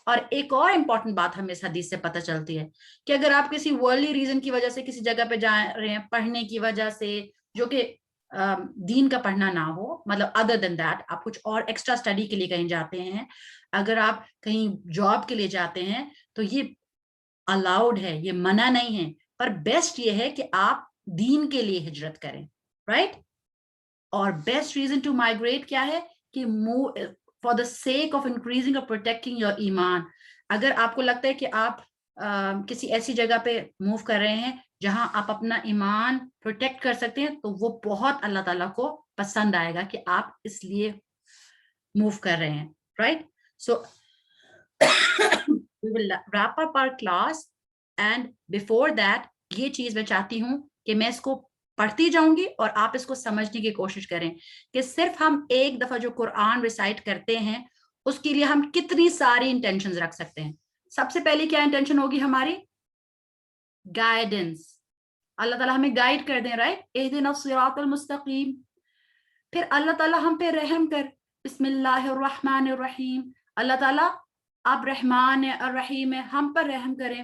Speaker 1: اور ایک اور امپورٹنٹ بات ہمیں اس حدیث سے پتہ چلتی ہے کہ اگر آپ کسی ورلڈلی ریزن کی وجہ سے کسی جگہ پہ جا رہے ہیں پڑھنے کی وجہ سے, جو کہ دین کا پڑھنا نہ ہو, مطلب ادر دین دیٹ آپ کچھ اور ایکسٹرا اسٹڈی کے لیے کہیں جاتے ہیں, اگر آپ کہیں جاب کے لیے جاتے ہیں تو یہ الاؤڈ ہے, یہ منع نہیں ہے, پر بیسٹ یہ ہے کہ آپ دین کے لیے ہجرت کریں, رائٹ. اور بیسٹ ریزن ٹو مائگریٹ کیا ہے کہ for the sake of increasing or protecting your ایمان. اگر آپ کو لگتا ہے کہ آپ کسی ایسی جگہ پہ موو کر رہے ہیں جہاں آپ اپنا ایمان پروٹیکٹ کر سکتے ہیں, تو وہ بہت اللہ تعالیٰ کو پسند آئے گا کہ آپ اس لیے موو کر رہے ہیں, right. So we will wrap up our class, and before that یہ چیز میں چاہتی ہوں کہ میں اس کو پڑھتی جاؤں گی اور آپ اس کو سمجھنے کی کوشش کریں کہ صرف ہم ایک دفعہ جو قرآن ریسائٹ کرتے ہیں اس کے لیے ہم کتنی ساری انٹینشنز رکھ سکتے ہیں. سب سے پہلے کیا انٹینشن ہوگی ہماری؟ گائیڈنس. اللہ تعالیٰ ہمیں گائیڈ کر دیں, رائٹ. اہدنا الصراط المستقیم. پھر اللہ تعالیٰ ہم پہ رحم کر, بسم اللہ الرحمن الرحیم. اللہ تعالیٰ آپ رحمان ہے الرحیم ہے, ہم پر رحم کریں.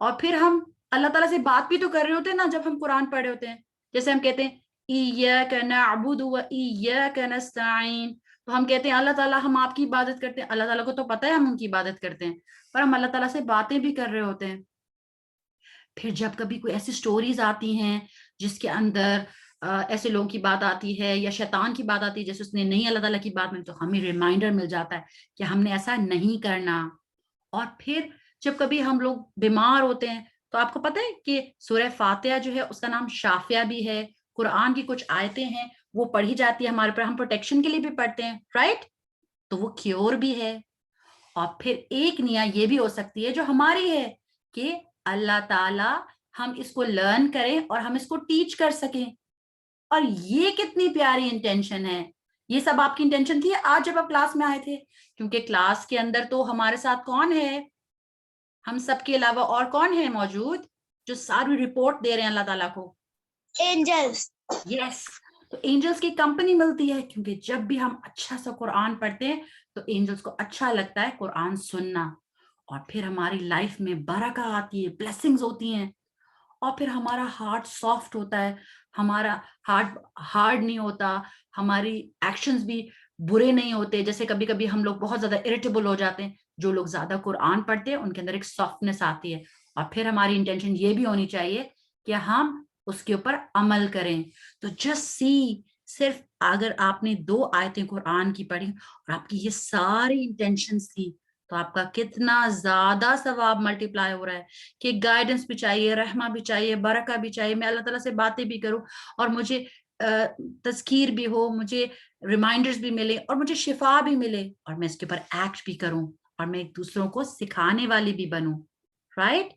Speaker 1: اور پھر ہم اللہ تعالیٰ سے بات بھی تو کر رہے ہوتے ہیں نا جب ہم قرآن پڑھ رہے ہوتے ہیں, جیسے ہم کہتے ہیں ایاک نعبد و ایاک نستعین, تو ہم کہتے ہیں اللہ تعالیٰ ہم آپ کی عبادت کرتے ہیں. اللہ تعالیٰ کو تو پتہ ہے ہم ان کی عبادت کرتے ہیں, پر ہم اللہ تعالیٰ سے باتیں بھی کر رہے ہوتے ہیں. پھر جب کبھی کوئی ایسی سٹوریز آتی ہیں جس کے اندر ایسے لوگوں کی بات آتی ہے یا شیطان کی بات آتی ہے جیسے اس نے نہیں اللہ تعالیٰ کی بات میں, تو ہمیں ریمائنڈر مل جاتا ہے کہ ہم نے ایسا نہیں کرنا. اور پھر جب کبھی ہم لوگ بیمار ہوتے ہیں تو آپ کو پتہ ہے کہ سورہ فاتحہ جو ہے اس کا نام شافیہ بھی ہے, قرآن کی کچھ آیتیں ہیں وہ پڑھی جاتی ہے ہمارے پر, ہم پروٹیکشن کے لیے بھی پڑھتے ہیں, رائٹ, تو وہ کیور بھی ہے. اور پھر ایک نیا یہ بھی ہو سکتی ہے جو ہماری ہے کہ اللہ تعالی ہم اس کو لرن کریں اور ہم اس کو ٹیچ کر سکیں. اور یہ کتنی پیاری انٹینشن ہے. یہ سب آپ کی انٹینشن تھی آج جب آپ کلاس میں آئے تھے, کیونکہ کلاس کے اندر تو ہمارے ساتھ کون ہے, ہم سب کے علاوہ اور کون ہے موجود جو ساری رپورٹ دے رہے ہیں اللہ تعالیٰ کو؟
Speaker 3: Angels.
Speaker 1: یس, تو اینجلس کی کمپنی ملتی ہے, کیونکہ جب بھی ہم اچھا سا قرآن پڑھتے ہیں تو اینجلس کو اچھا لگتا ہے قرآن سننا, اور پھر ہماری لائف میں برکت آتی ہے, بلیسنگز ہوتی ہیں, اور پھر ہمارا ہارٹ سافٹ ہوتا ہے, ہمارا ہارٹ ہارڈ نہیں ہوتا, ہماری ایکشنز بھی برے نہیں ہوتے. جیسے کبھی کبھی ہم لوگ بہت زیادہ اریٹیبل ہو جاتے ہیں, جو لوگ زیادہ قرآن پڑھتے ہیں ان کے اندر ایک سافٹنس آتی ہے. اور پھر ہماری انٹینشن یہ بھی ہونی چاہیے کہ ہم اس کے اوپر عمل کریں. تو جسٹ سی, صرف اگر آپ نے 2 آیتیں قرآن کی پڑھی اور آپ کی یہ ساری انٹینشنز تھی تو آپ کا کتنا زیادہ ثواب ملٹی پلائی ہو رہا ہے. کہ گائیڈنس بھی چاہیے, رحمہ بھی چاہیے, برکہ بھی چاہیے, میں اللہ تعالیٰ سے باتیں بھی کروں اور مجھے تذکیر بھی ہو, مجھے ریمائنڈرز بھی ملے اور مجھے شفا بھی ملے, اور میں اس کے اوپر ایکٹ بھی کروں اور میں ایک دوسروں کو سکھانے والی بھی بنوں, رائٹ.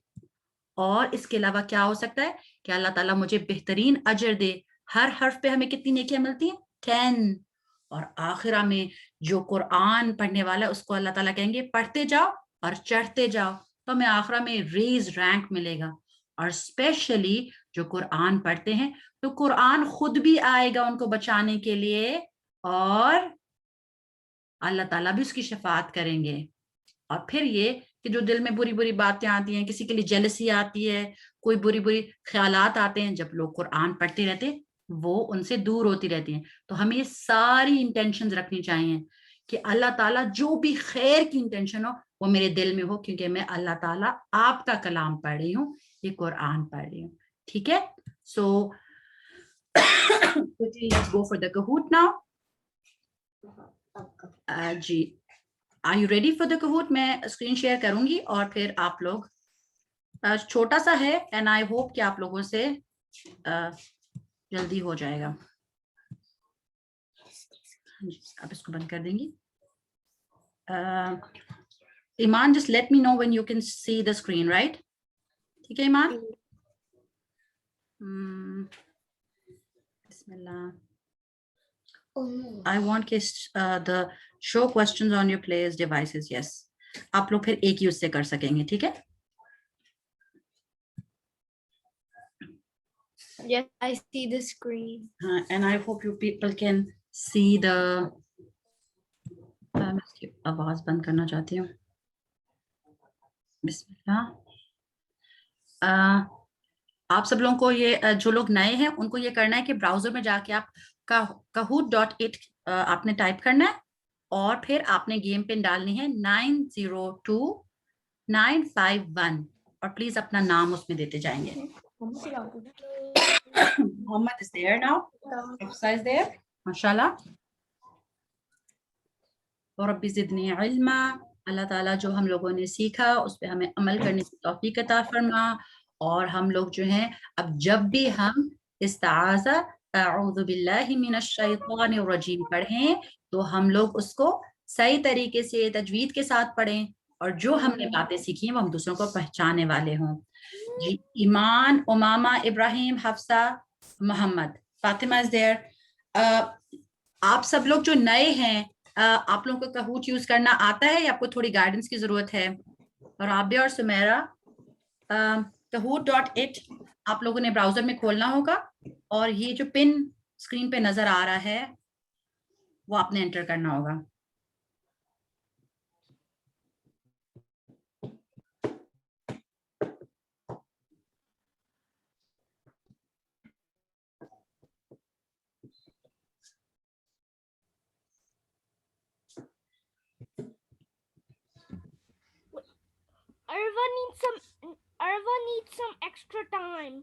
Speaker 1: اور اس کے علاوہ کیا ہو سکتا ہے کہ اللہ تعالیٰ مجھے بہترین اجر دے. ہر حرف پہ ہمیں کتنی نیکیاں ملتی ہیں؟ 10. اور آخرہ میں جو قرآن پڑھنے والا ہے اس کو اللہ تعالیٰ کہیں گے پڑھتے جاؤ اور چڑھتے جاؤ, تو ہمیں آخرہ میں ریز رینک ملے گا. اور اسپیشلی جو قرآن پڑھتے ہیں تو قرآن خود بھی آئے گا ان کو بچانے کے لیے, اور اللہ تعالیٰ بھی اس کی شفاعت کریں گے. اور پھر یہ کہ جو دل میں بری بری باتیں آتی ہیں, کسی کے لیے جیلسی آتی ہے, کوئی بری بری خیالات آتے ہیں, جب لوگ قرآن پڑھتے رہتے وہ ان سے دور ہوتی رہتی ہیں. تو ہمیں یہ ساری انٹینشنز رکھنی چاہیے کہ اللہ تعالیٰ جو بھی خیر کی انٹینشن ہو وہ میرے دل میں ہو, کیونکہ میں اللہ تعالیٰ آپ کا کلام پڑھ رہی ہوں, یہ قرآن پڑھ رہی ہوں. ٹھیک ہے, so let's go for the Kahoot now. جی, are you ready for the Kahoot? میں اسکرین شیئر کروں گی اور پھر آپ لوگ, چھوٹا سا ہے and I hope کہ آپ لوگوں سے جلدی ہو جائے گا. آپ اس کو بند کر دیں گی. ایمان, just let me know when you can see the screen, right? ٹھیک ہے ایمان. بسم اللہ. I want the show questions on your players devices. Yes. آپ لوگ پھر ایک ہی اس سے کر سکیں گے, ٹھیک ہے.
Speaker 5: Yes, I see the screen.
Speaker 1: And I hope you people can see the میں اس کی آواز بند کرنا چاہتی ہوں. بسم اللہ. آپ سب لوگوں کو یہ, جو لوگ نئے ہیں ان کو یہ کرنا ہے کہ براؤزر میں جا کے آپ kahoot.it آپ نے ٹائپ کرنا ہے, اور پھر آپ نے گیم پن ڈالنی ہے 902951, اور پلیز اپنا نام اس میں دیتے جائیں گے. محمد is there now. Hafsa is there. ماشاءاللہ. اور رب زدنی علما, اللہ تعالیٰ جو ہم لوگوں نے سیکھا اس پہ ہمیں عمل کرنے کی توفیق عطا فرما. اور ہم لوگ جو ہیں اب جب بھی ہم استعاذہ اعوذ باللہ من الشیطان الرجیم پڑھیں تو ہم لوگ اس کو صحیح طریقے سے تجوید کے ساتھ پڑھیں, اور جو ہم نے باتیں سیکھی ہیں وہ ہم دوسروں کو پہچانے والے ہوں. جی, ایمان, امامہ, ابراہیم, حفصہ, محمد, فاطمہ از دیئر. آپ سب لوگ جو نئے ہیں, آپ لوگوں کو کہوٹ یوز کرنا آتا ہے یا آپ کو تھوڑی گائیڈنس کی ضرورت ہے؟ رابعہ اور سمیرہ, kahoot.it آپ لوگوں نے براؤزر میں کھولنا ہوگا, اور یہ جو پن اسکرین پہ نظر آ رہا ہے وہ آپ نے انٹر کرنا ہوگا.
Speaker 2: Arva needs some extra time.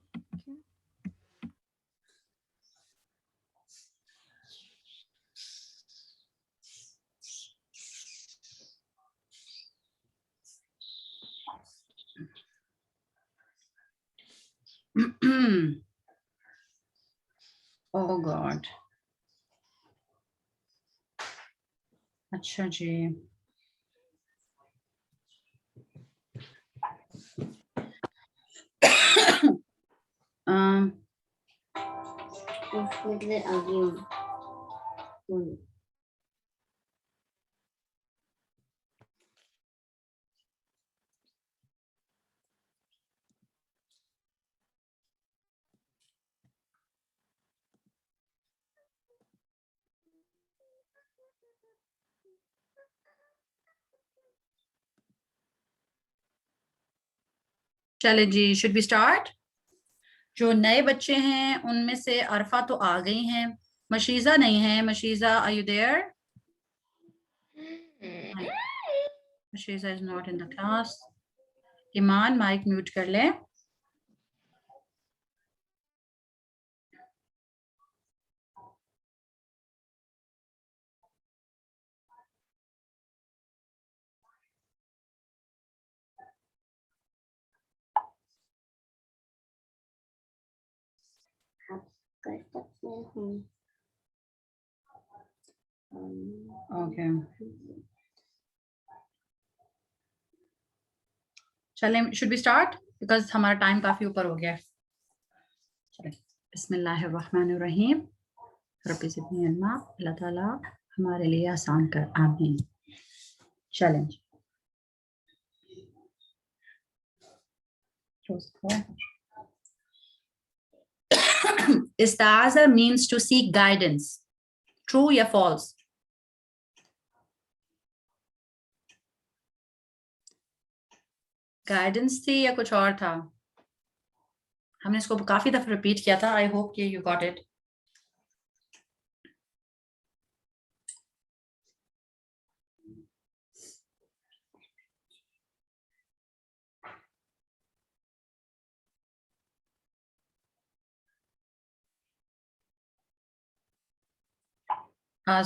Speaker 1: Oh God. اچھا جی. چلے جی, should we start? جو نئے بچے ہیں ان میں سے عرفہ تو آ گئی ہیں, مشیزہ نہیں ہے. مشیزہ, are you there? مشیزہ is not in the class. ایمان مائک میوٹ کر لیں. Okay. چلیں, should we start? Because ہمارا ٹائم کافی اوپر ہو گیا. چلیں, بسم اللہ الرحمن الرحیم. رب زدنی علما. اللہ تعالیٰ ہمارے لیے آسان کر. آمین. چلیں. استعاذہ means to seek guidance. True یا false? گائیڈنس تھی یا کچھ اور تھا؟ ہم نے اس کو کافی دفعہ ریپیٹ کیا تھا. آئی ہوپ کہ you got it.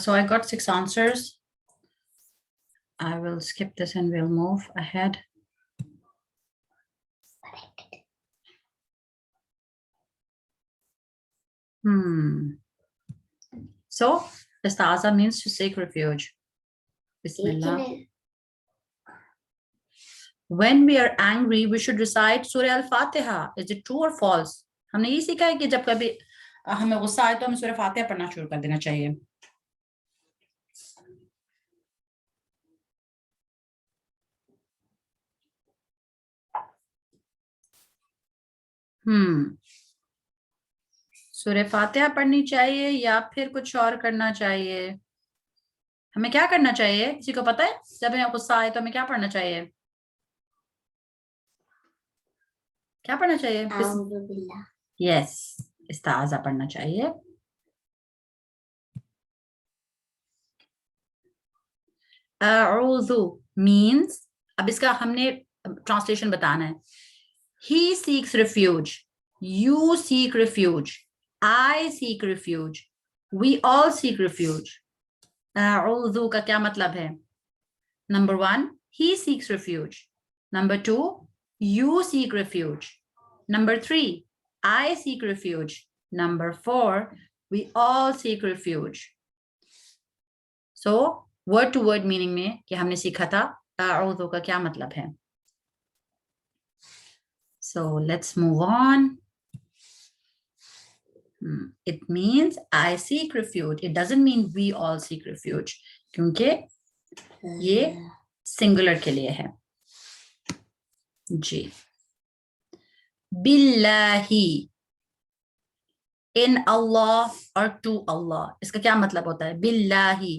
Speaker 1: So I got 6 answers. I will skip this and we'll move ahead. So, ista'aza means to seek refuge. Bismillah. When we are angry, we should recite Surah Al-Fatiha. Is it true or false? ہم نے یہ سیکھا ہے کہ جب کبھی ہمیں غصہ آئے تو ہمیں سورہ فاتحہ پڑھنا شروع کر دینا چاہیے. سورہ فاتحہ پڑھنی چاہیے یا پھر کچھ اور کرنا چاہیے؟ ہمیں کیا کرنا چاہیے؟ کسی کو پتہ ہے جب ہمیں غصہ آئے تو ہمیں کیا پڑھنا چاہیے؟ کیا پڑھنا چاہیے؟ یس, استعاذہ پڑھنا چاہیے. اعوذ means, اب اس کا ہم نے ٹرانسلیشن بتانا ہے. He seeks refuge. You seek refuge. I seek refuge. We all seek refuge. اعوذ کا کیا مطلب ہے؟ Number 1, he seeks refuge. Number 2, you seek refuge. Number 3, I seek refuge. Number 4, we all seek refuge. So, word to word meaning میں کہ ہم نے سیکھا تھا اعوذ کا کیا مطلب ہے. So, let's move on. It means I seek refuge. It doesn't mean we all seek refuge. کیونکہ یہ singular کے لیے ہے. جی. Billahi. In Allah or to Allah. اس کا کیا مطلب ہوتا ہے؟ Billahi.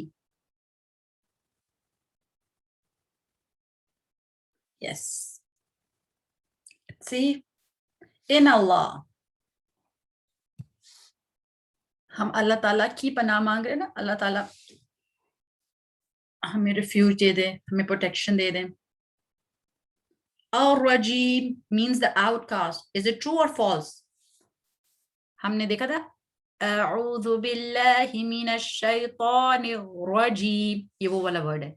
Speaker 1: Yes. Let's see. In Allah. ہم اللہ تعالیٰ کی پناہ مانگ رہے ہیں نا, اللہ تعالیٰ ہمیں ریفیوج دے دیں, ہمیں پروٹیکشن دے دیں. الرجیم means the outcast. Is it true or false? ہم نے دیکھا تھا اعوذ باللہ من الشیطان الرجیم, یہ وہ والا ورڈ ہے.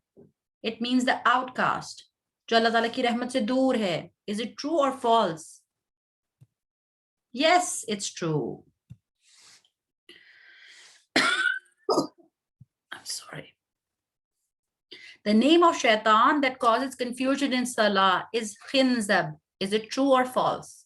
Speaker 1: It means the outcast, جو اللہ تعالیٰ کی رحمت سے دور ہے. Is it true or false? Yes, it's true. I'm sorry. The name of shaitan that causes confusion in salah is khinzab. Is it true or false?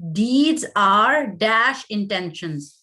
Speaker 1: Deeds are dash intentions,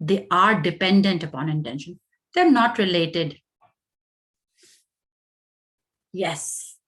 Speaker 1: They are dependent upon intention. They're not related. Yes,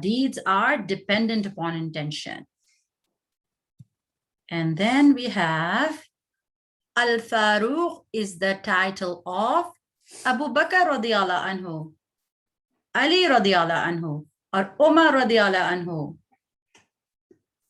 Speaker 1: Deeds are dependent upon intention. And then we have Al-Faruq is the title of Abu Bakr radiyallahu anhu, Ali radiyallahu anhu, or Umar radiyallahu anhu.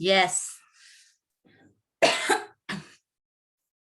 Speaker 1: yes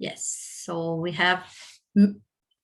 Speaker 1: Yes, so we have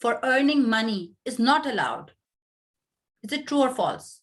Speaker 1: for earning money is not allowed. Is it true or false?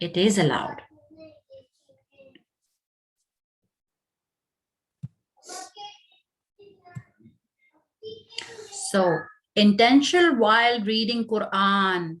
Speaker 1: It is allowed. So, intentional while reading Quran.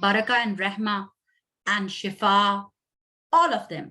Speaker 1: baraka and rahma and shifa, all of them.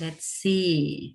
Speaker 1: Let's see.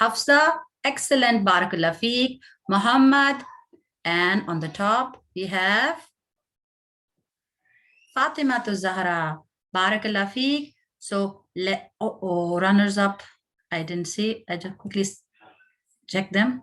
Speaker 1: Hafsa, excellent, barakallah feek. Muhammad, and on the top we have Fatima to Zahra, barakallah feek. So runners up, I didn't see. I just quickly check them.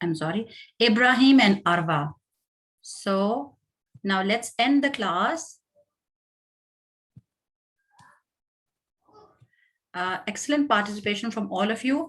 Speaker 1: I'm sorry, Ibrahim and Arwa. So now let's end the class. Excellent participation from all of you.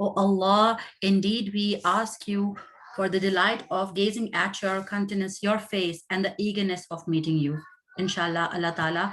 Speaker 1: O Allah, indeed we ask you for the delight of gazing at your countenance, your face, and the eagerness of meeting you. Inshallah, Allah Ta'ala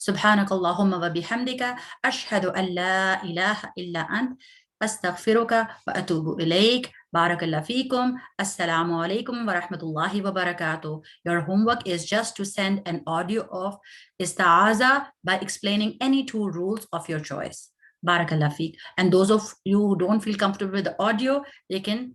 Speaker 1: Subhanakallahumma wa bihamdika ashhadu an la ilaha illa ant astaghfiruka wa atubu ilayk. Barakallah feekum. Assalamu alaikum wa rahmatullahi wa barakatuh. Your homework is just to send an audio of ista'aza by explaining any 2 rules of your choice. Barakallah feek. And those of you who don't feel comfortable with the audio, they can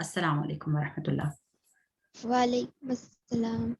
Speaker 1: Assalamu alaikum wa rahmatullah.
Speaker 6: Wa alaikum assalam.